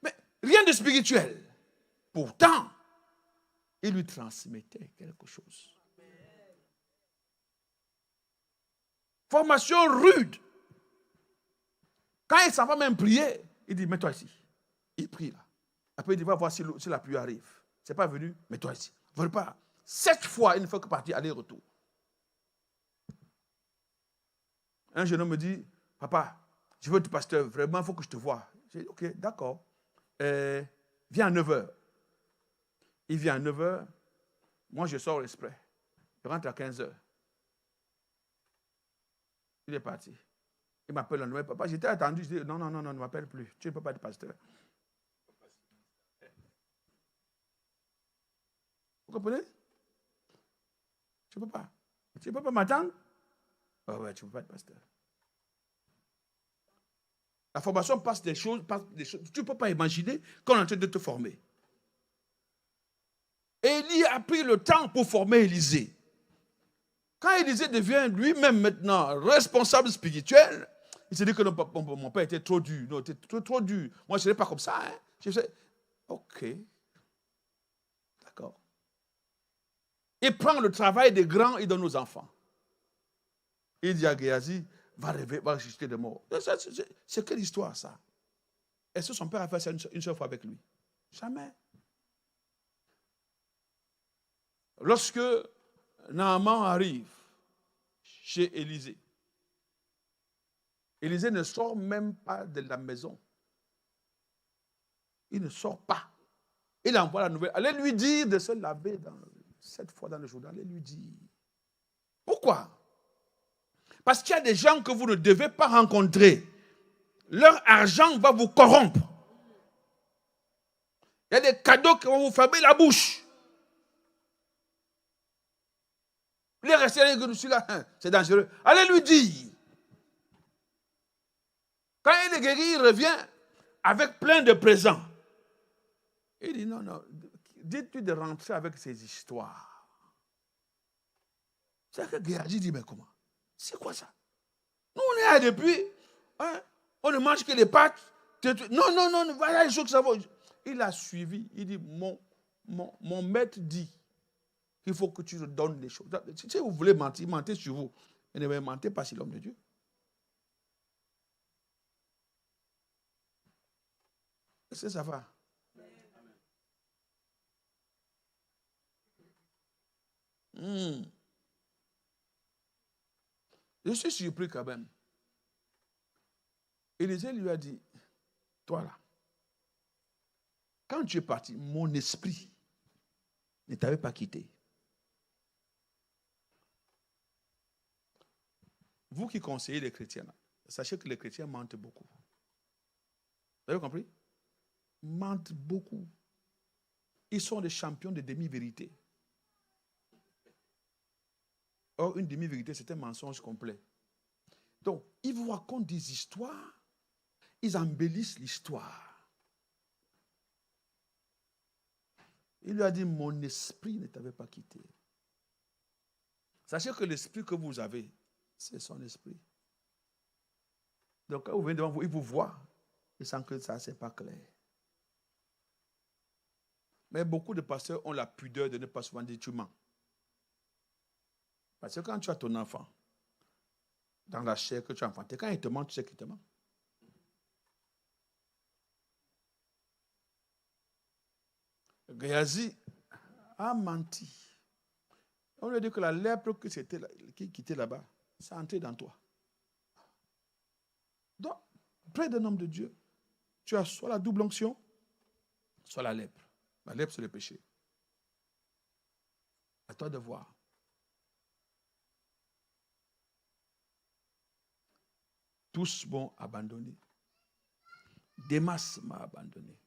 Mais rien de spirituel. Pourtant, il lui transmettait quelque chose. Formation rude. Quand il s'en va même prier, il dit, mets-toi ici. Il prie là. Après, il dit, va voir si la pluie arrive. C'est pas venu, mets-toi ici. Ne veut pas. 7 fois, il ne faut que partir, aller-retour. Un jeune homme me dit, papa, je veux être pasteur, vraiment, il faut que je te voie. J'ai dit, ok, d'accord. Viens à 9h. Il vient à 9h. Moi, je sors exprès. Je rentre à 15h. Il est parti. Il m'appelle le lendemain. Papa, j'étais attendu. Je dis, non, ne m'appelle plus. Tu ne peux pas être pasteur. Vous comprenez? Tu ne peux pas. Tu ne peux pas m'attendre? Oh ouais, tu ne peux pas être pasteur. La formation passe des choses. Tu ne peux pas imaginer qu'on est en train de te former. Élie a pris le temps pour former Élisée. Quand Élisée devient lui-même maintenant responsable spirituel, il s'est dit que mon père était trop dur. Non, était trop dur. Moi, je ne serais pas comme ça. Hein. Ok. D'accord. Il prend le travail des grands et donne aux enfants. Il dit à Géasi, va ressusciter des morts. C'est quelle histoire, ça? Est-ce que son père a fait ça une seule fois avec lui? Jamais. Lorsque Naaman arrive chez Élisée, Élisée ne sort même pas de la maison. Il ne sort pas. Il envoie la nouvelle. Allez lui dire de se laver 7 fois dans le jour. Allez lui dire. Pourquoi? Parce qu'il y a des gens que vous ne devez pas rencontrer. Leur argent va vous corrompre. Il y a des cadeaux qui vont vous fermer la bouche. Il est resté là, celui-là, c'est dangereux. Allez lui dire. Quand il est guéri, il revient avec plein de présents. Il dit non, dites-lui de rentrer avec ces histoires. C'est que Géasi dit, mais comment? C'est quoi ça? Nous, on est là depuis, hein, on ne mange que les pâtes. Non, voilà les choses que ça va. Il a suivi, il dit, mon maître dit qu'il faut que tu te donnes les choses. Si vous voulez mentir, mentez sur vous. Mais ne mentez pas sur l'homme de Dieu. Est-ce que ça va? Je suis surpris quand même. Élisée lui a dit, toi là, quand tu es parti, mon esprit ne t'avait pas quitté. Vous qui conseillez les chrétiens, là, sachez que les chrétiens mentent beaucoup. Vous avez compris? Mentent beaucoup. Ils sont des champions de demi-vérité. Or, une demi-vérité, c'est un mensonge complet. Donc, ils vous racontent des histoires, ils embellissent l'histoire. Il lui a dit, mon esprit ne t'avait pas quitté. Sachez que l'esprit que vous avez, c'est son esprit. Donc quand vous venez devant vous, il vous voit, il sent que ça, c'est pas clair. Mais beaucoup de pasteurs ont la pudeur de ne pas souvent dire tu mens. Parce que quand tu as ton enfant, dans la chair que tu as enfanté, quand il te ment, tu sais qu'il te ment. Géasi a menti. On lui a dit que la lèpre qui quittait là-bas, c'est entré dans toi. Donc, près d'un homme de Dieu, tu as soit la double onction, soit la lèpre. La lèpre, c'est le péché. À toi de voir. Tous m'ont abandonné. Démas m'a abandonné.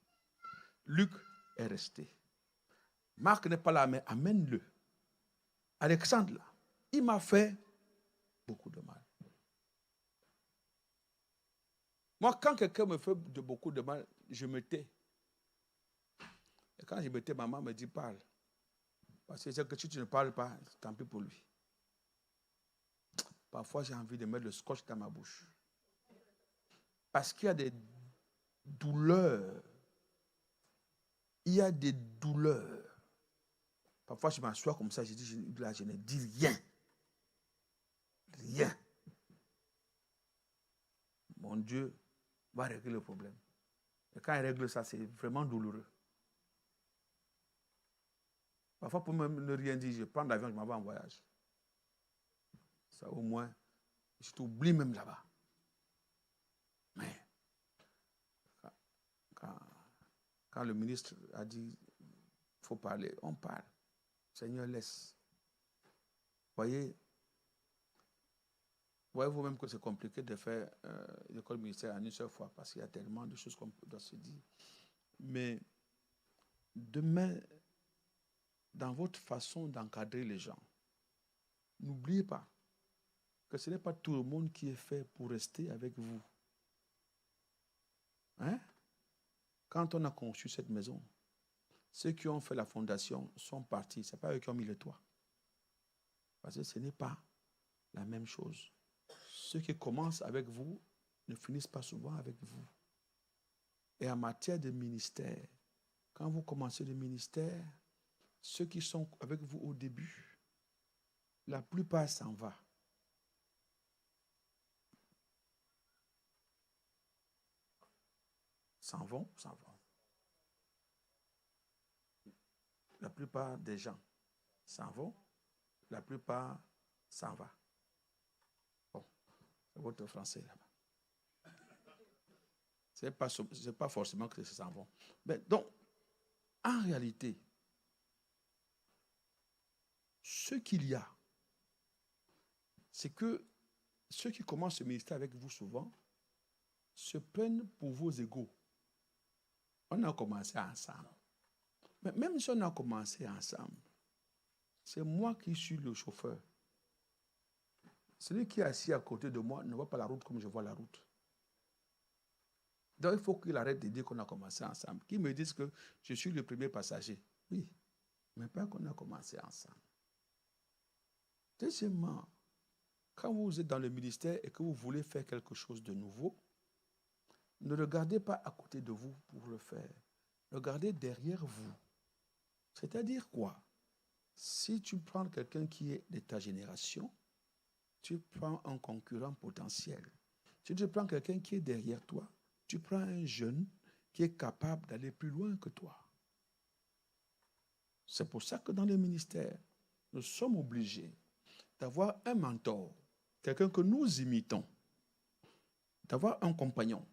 Luc est resté. Marc n'est pas là, mais amène-le. Alexandre, là, il m'a fait beaucoup de mal. Moi, quand quelqu'un me fait beaucoup de mal, je me tais. Et quand je me tais, maman me dit parle. Parce que c'est que si tu ne parles pas, tant pis pour lui. Parfois, j'ai envie de mettre le scotch dans ma bouche. Parce qu'il y a des douleurs. Il y a des douleurs. Parfois, je m'assois comme ça, je dis, là, je ne dis rien. Rien. Mon Dieu va régler le problème. Et quand il règle ça, c'est vraiment douloureux. Parfois, pour même ne rien dire, je prends l'avion, je m'en vais en voyage. Ça, au moins, je t'oublie même là-bas. Mais, quand le ministre a dit, il faut parler, on parle. Seigneur, laisse. Voyez vous-même que c'est compliqué de faire l'école ministère en une seule fois parce qu'il y a tellement de choses qu'on doit se dire. Mais demain, dans votre façon d'encadrer les gens, n'oubliez pas que ce n'est pas tout le monde qui est fait pour rester avec vous. Hein? Quand on a conçu cette maison, ceux qui ont fait la fondation sont partis. Ce n'est pas eux qui ont mis le toit. Parce que ce n'est pas la même chose. Ceux qui commencent avec vous ne finissent pas souvent avec vous. Et en matière de ministère, quand vous commencez le ministère, ceux qui sont avec vous au début, la plupart s'en vont. S'en vont. La plupart des gens s'en vont, la plupart s'en vont. Bon, c'est votre français là-bas. C'est pas forcément que ça s'en vont. Mais donc, en réalité, ce qu'il y a, c'est que ceux qui commencent ce ministère avec vous souvent se prennent pour vos égaux. On a commencé ensemble. Mais même si on a commencé ensemble, c'est moi qui suis le chauffeur. Celui qui est assis à côté de moi ne voit pas la route comme je vois la route. Donc il faut qu'il arrête de dire qu'on a commencé ensemble. Qu'il me dise que je suis le premier passager. Oui, mais pas qu'on a commencé ensemble. Deuxièmement, quand vous êtes dans le ministère et que vous voulez faire quelque chose de nouveau, ne regardez pas à côté de vous pour le faire. Regardez derrière vous. C'est-à-dire quoi? Si tu prends quelqu'un qui est de ta génération, tu prends un concurrent potentiel. Si tu prends quelqu'un qui est derrière toi, tu prends un jeune qui est capable d'aller plus loin que toi. C'est pour ça que dans le ministère, nous sommes obligés d'avoir un mentor, quelqu'un que nous imitons, d'avoir un compagnon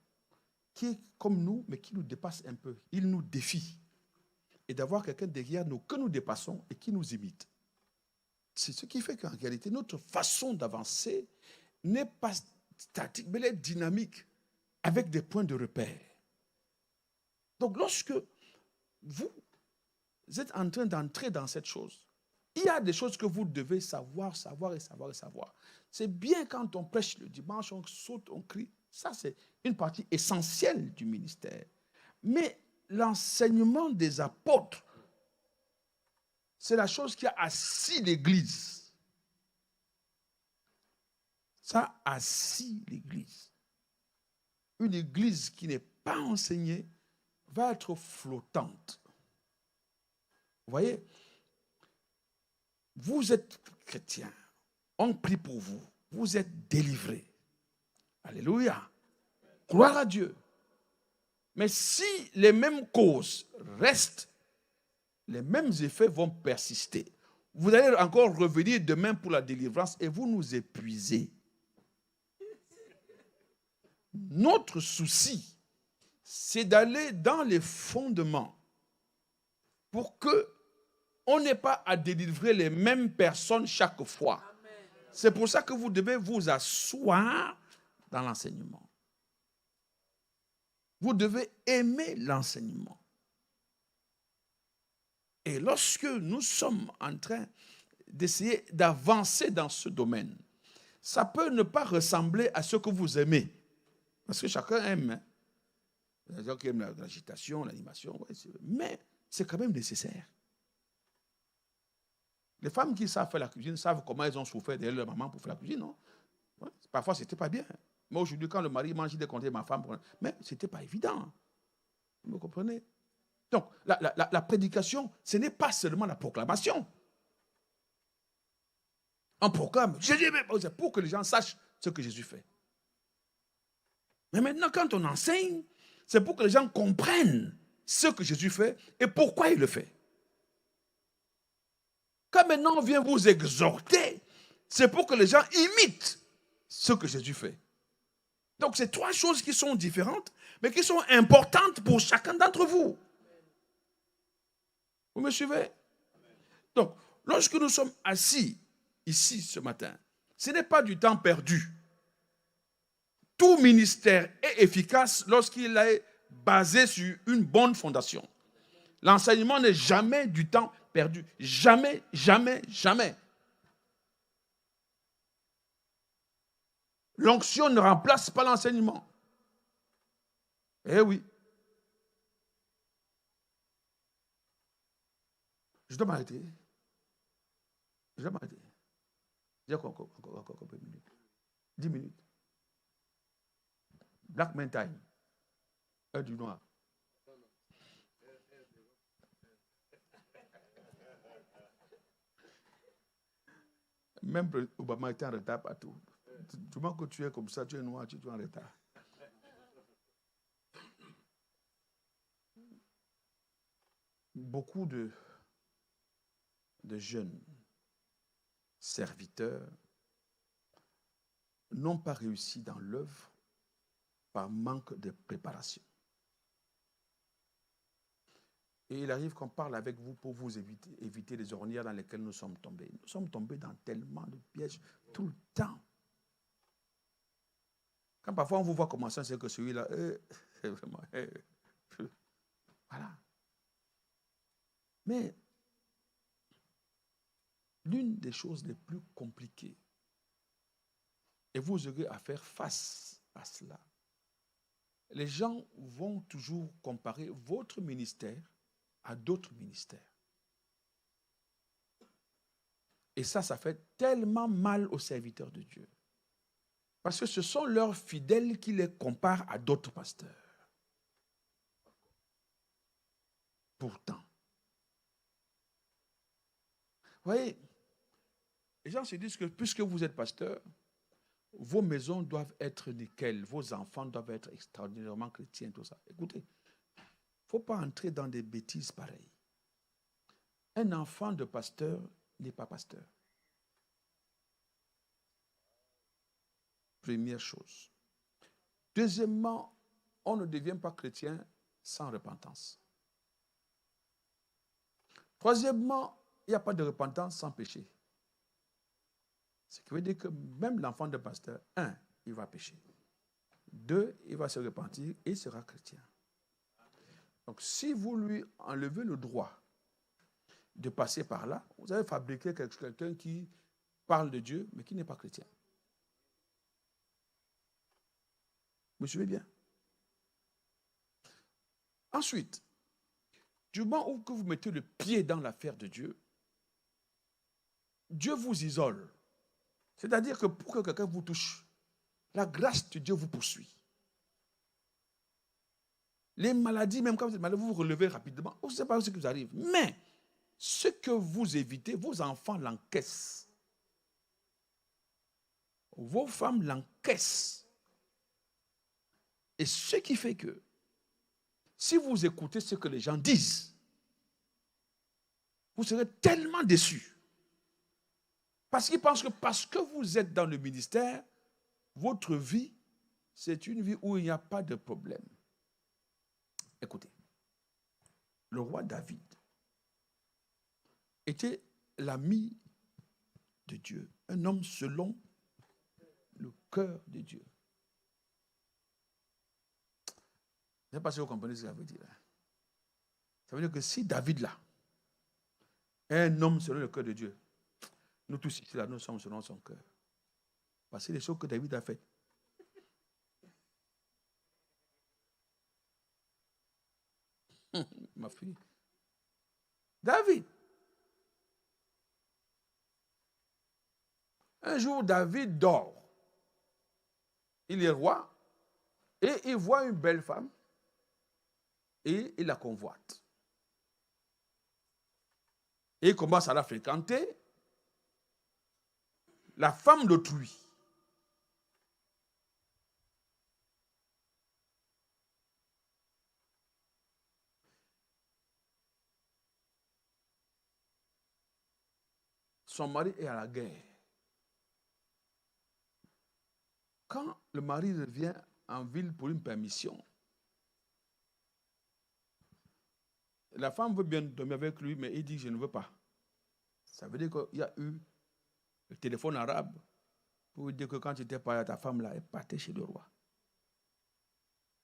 qui est comme nous, mais qui nous dépasse un peu. Il nous défie. Et d'avoir quelqu'un derrière nous que nous dépassons et qui nous imite. C'est ce qui fait qu'en réalité, notre façon d'avancer n'est pas statique, mais elle est dynamique, avec des points de repère. Donc, lorsque vous êtes en train d'entrer dans cette chose, il y a des choses que vous devez savoir. C'est bien quand on prêche le dimanche, on saute, on crie. Ça, c'est une partie essentielle du ministère. Mais l'enseignement des apôtres c'est la chose qui a assis l'Église. Ça a assis l'Église. Une Église qui n'est pas enseignée va être flottante. Vous voyez, vous êtes chrétien, on prie pour vous, vous êtes délivrés. Alléluia. Gloire à Dieu. Mais si les mêmes causes restent, les mêmes effets vont persister. Vous allez encore revenir demain pour la délivrance et vous nous épuisez. Notre souci, c'est d'aller dans les fondements pour qu'on n'ait pas à délivrer les mêmes personnes chaque fois. C'est pour ça que vous devez vous asseoir dans l'enseignement. Vous devez aimer l'enseignement. Et lorsque nous sommes en train d'essayer d'avancer dans ce domaine, ça peut ne pas ressembler à ce que vous aimez. Parce que chacun aime. Hein? Il y a des gens qui aiment l'agitation, l'animation, ouais, mais c'est quand même nécessaire. Les femmes qui savent faire la cuisine savent comment elles ont souffert derrière leur maman pour faire la cuisine, non? Ouais, parfois, ce n'était pas bien. Mais aujourd'hui, quand le mari mange, il décompte ma femme. Mais ce n'était pas évident. Vous me comprenez? Donc, la prédication, ce n'est pas seulement la proclamation. On proclame, c'est pour que les gens sachent ce que Jésus fait. Mais maintenant, quand on enseigne, c'est pour que les gens comprennent ce que Jésus fait et pourquoi il le fait. Quand maintenant on vient vous exhorter, c'est pour que les gens imitent ce que Jésus fait. Donc, c'est trois choses qui sont différentes, mais qui sont importantes pour chacun d'entre vous. Vous me suivez? Donc, lorsque nous sommes assis ici ce matin, ce n'est pas du temps perdu. Tout ministère est efficace lorsqu'il est basé sur une bonne fondation. L'enseignement n'est jamais du temps perdu. Jamais, jamais, jamais. L'onction ne remplace pas l'enseignement. Eh oui. Je dois m'arrêter. Je dois m'arrêter. J'ai encore 10 minutes. 10 minutes. Black Man Time. Heure du noir. Même Obama était en retard partout. Du moment que tu es comme ça, tu es noir, tu es en retard. Beaucoup de jeunes serviteurs n'ont pas réussi dans l'œuvre par manque de préparation. Et il arrive qu'on parle avec vous pour vous éviter les ornières dans lesquelles nous sommes tombés. Nous sommes tombés dans tellement de pièges tout le temps. Quand parfois on vous voit commencer, c'est que celui-là, c'est vraiment... voilà. Mais l'une des choses les plus compliquées, et vous aurez à faire face à cela, les gens vont toujours comparer votre ministère à d'autres ministères. Et ça fait tellement mal aux serviteurs de Dieu. Parce que ce sont leurs fidèles qui les comparent à d'autres pasteurs. Pourtant, vous voyez, les gens se disent que puisque vous êtes pasteur, vos maisons doivent être nickel, vos enfants doivent être extraordinairement chrétiens, tout ça. Écoutez, il ne faut pas entrer dans des bêtises pareilles. Un enfant de pasteur n'est pas pasteur. Première chose. Deuxièmement, on ne devient pas chrétien sans repentance. Troisièmement, il n'y a pas de repentance sans péché. Ce qui veut dire que même l'enfant de pasteur, 1, il va pécher. 2, il va se repentir et il sera chrétien. Donc, si vous lui enlevez le droit de passer par là, vous avez fabriqué quelqu'un qui parle de Dieu, mais qui n'est pas chrétien. Vous me suivez bien? Ensuite, du moment où vous mettez le pied dans l'affaire de Dieu, Dieu vous isole. C'est-à-dire que pour que quelqu'un vous touche, la grâce de Dieu vous poursuit. Les maladies, même quand vous êtes malade, vous vous relevez rapidement. Vous ne savez pas ce qui vous arrive. Mais ce que vous évitez, vos enfants l'encaissent. Vos femmes l'encaissent. Et ce qui fait que, si vous écoutez ce que les gens disent, vous serez tellement déçus. Parce qu'ils pensent que parce que vous êtes dans le ministère, votre vie, c'est une vie où il n'y a pas de problème. Écoutez, le roi David était l'ami de Dieu, un homme selon le cœur de Dieu. Je ne sais pas si vous comprenez ce que ça veut dire. Ça veut dire que si David là est un homme selon le cœur de Dieu, nous tous ici là, nous sommes selon son cœur. Parce que les choses que David a faites. Ma fille. David. Un jour, David dort. Il est roi et il voit une belle femme et il la convoite. Et il commence à la fréquenter. La femme d'autrui. Son mari est à la guerre. Quand le mari revient en ville pour une permission, la femme veut bien dormir avec lui, mais il dit je ne veux pas. Ça veut dire qu'il y a eu le téléphone arabe pour dire que quand tu étais pas là, ta femme là, elle partait chez le roi.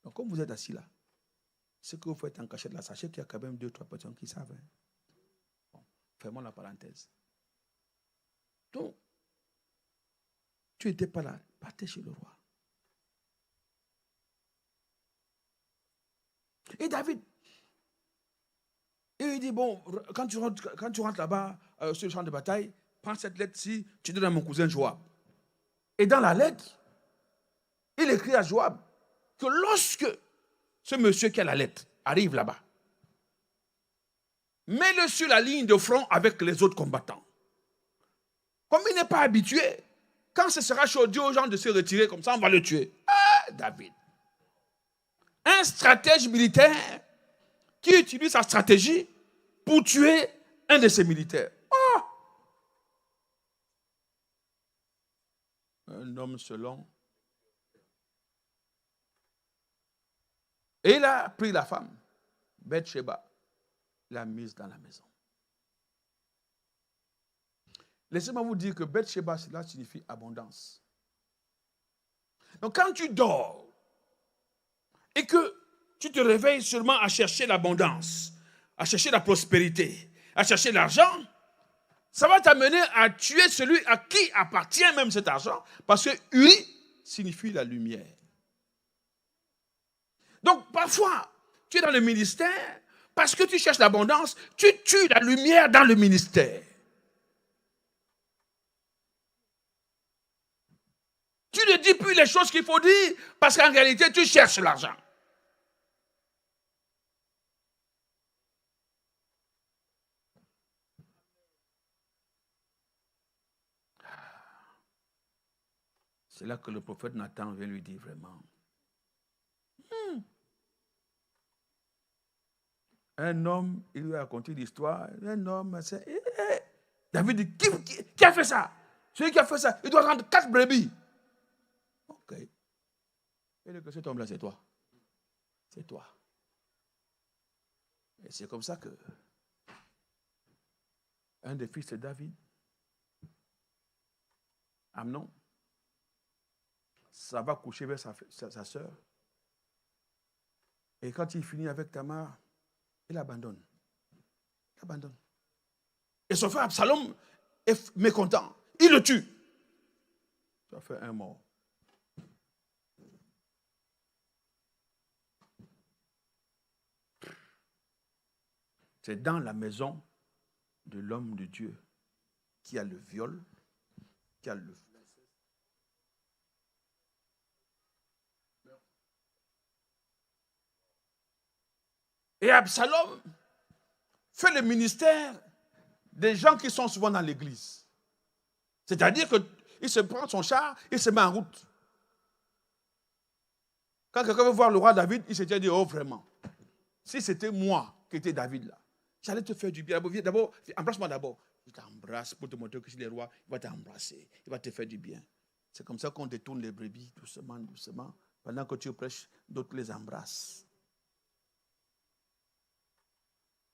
Donc comme vous êtes assis là, ce que vous faites en cachette là, sachez qu'il y a quand même 2-3 personnes qui savent. Hein. Bon, fermons la parenthèse. Donc, tu n'étais pas là, partez chez le roi. Et David, il dit, bon, quand tu rentres là-bas, sur le champ de bataille, prends cette lettre-ci, tu donnes à mon cousin Joab. Et dans la lettre, il écrit à Joab que lorsque ce monsieur qui a la lettre arrive là-bas, mets-le sur la ligne de front avec les autres combattants. Comme il n'est pas habitué, quand ce sera chaud aux gens de se retirer comme ça, on va le tuer. Ah, David. Un stratège militaire qui utilise sa stratégie pour tuer un de ses militaires. Oh! Un homme selon. Et il a pris la femme, Bathsheba, l'a mise dans la maison. Laissez-moi vous dire que Bathsheba, cela signifie abondance. Donc quand tu dors et que tu te réveilles seulement à chercher l'abondance, à chercher la prospérité, à chercher l'argent, ça va t'amener à tuer celui à qui appartient même cet argent, parce que Uri signifie la lumière. Donc parfois, tu es dans le ministère, parce que tu cherches l'abondance, tu tues la lumière dans le ministère. Tu ne dis plus les choses qu'il faut dire, parce qu'en réalité, tu cherches l'argent. C'est là que le prophète Nathan vient lui dire vraiment. Un homme, il lui a raconté l'histoire. Un homme, David dit, qui a fait ça? Celui qui a fait ça, il doit rendre 4 brebis. Ok. Et que cet homme-là, c'est toi. C'est toi. Et c'est comme ça que un des fils de David, Amnon, ça va coucher avec sa sœur. Et quand il finit avec Tamar, il abandonne. Il abandonne. Et son frère Absalom est mécontent. Il le tue. Ça fait un mort. C'est dans la maison de l'homme de Dieu qui a le viol, qui a le... Et Absalom fait le ministère des gens qui sont souvent dans l'église. C'est-à-dire qu'il se prend son char, il se met en route. Quand quelqu'un veut voir le roi David, il s'était dit, oh vraiment, si c'était moi qui étais David là, j'allais te faire du bien. D'abord, embrasse-moi d'abord. Il t'embrasse pour te montrer que c'est le roi, il va t'embrasser, il va te faire du bien. C'est comme ça qu'on détourne les brebis, doucement, doucement. Pendant que tu prêches, d'autres les embrassent.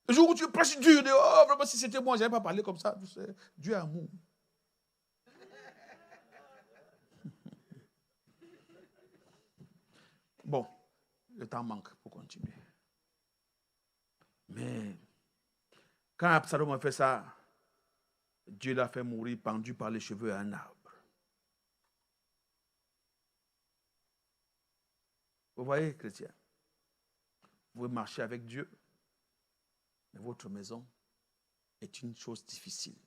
Le jour où tu prêches Dieu, tu dis, oh vraiment, si c'était moi, je n'allais pas parler comme ça. Dieu est amour. Bon, le temps manque pour continuer. Mais quand Absalom a fait ça, Dieu l'a fait mourir pendu par les cheveux à un arbre. Vous voyez, chrétien, vous marchez avec Dieu, mais votre maison est une chose difficile.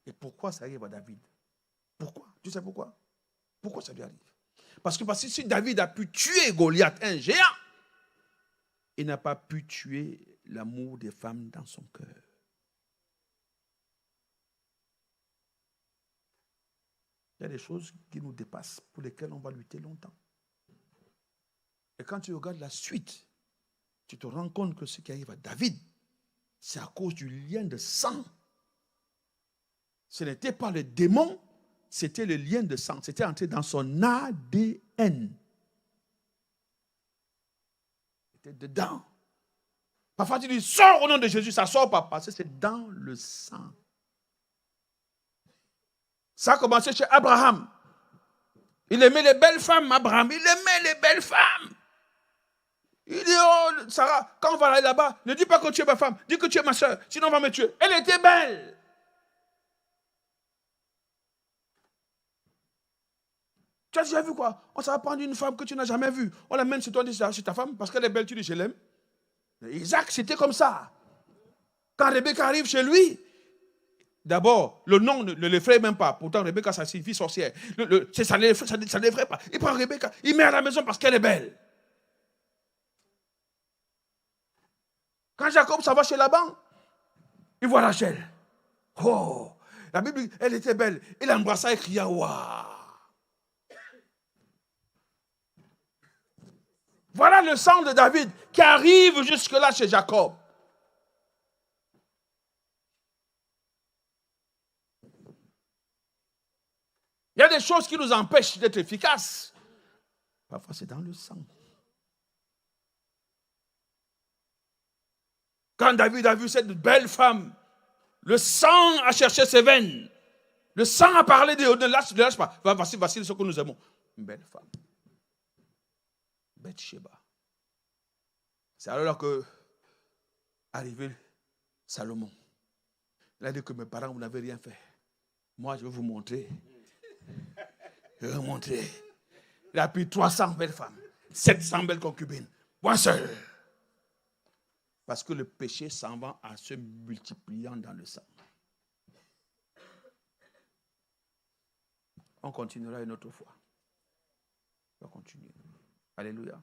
Et pourquoi ça arrive à David? Pourquoi? Tu sais pourquoi? Pourquoi ça lui arrive? Parce que si David a pu tuer Goliath, un géant, il n'a pas pu tuer l'amour des femmes dans son cœur. Il y a des choses qui nous dépassent, pour lesquelles on va lutter longtemps. Et quand tu regardes la suite, tu te rends compte que ce qui arrive à David, c'est à cause du lien de sang. Ce n'était pas le démon, c'était le lien de sang. C'était entré dans son ADN. C'était dedans. Parfois tu dis, sors au nom de Jésus, ça ne sort pas, parce que c'est dans le sang. Ça a commencé chez Abraham. Il aimait les belles femmes, Abraham. Il aimait les belles femmes. Il dit, oh, Sarah, quand on va aller là-bas, ne dis pas que tu es ma femme, dis que tu es ma soeur, sinon on va me tuer. Elle était belle. Tu as déjà vu quoi? On s'en va prendre une femme que tu n'as jamais vue. On l'amène chez toi, c'est ta femme, parce qu'elle est belle, tu dis, je l'aime. Isaac, c'était comme ça. Quand Rebecca arrive chez lui, d'abord, le nom ne l'effraie même pas. Pourtant, Rebecca, ça signifie sorcière. Ça ne l'effraie pas. Il prend Rebecca, il met à la maison parce qu'elle est belle. Quand Jacob s'en va chez Laban, il voit Rachel. Oh, la Bible, elle était belle. Il l'embrassa et cria, waouh. Voilà le sang de David qui arrive jusque-là chez Jacob. Il y a des choses qui nous empêchent d'être efficaces. Parfois, c'est dans le sang. Quand David a vu cette belle femme, le sang a cherché ses veines. Le sang a parlé de lâche pas. Voici ce que nous aimons. Une belle femme. Bathsheba. C'est alors que arrivé Salomon. Il a dit que mes parents, vous n'avez rien fait. Moi, je vais vous montrer. Je vais vous montrer. Il a pris 300 belles femmes, 700 belles concubines. Moi seul. Parce que le péché s'en va en se multipliant dans le sang. On continuera une autre fois. On va continuer. Alléluia.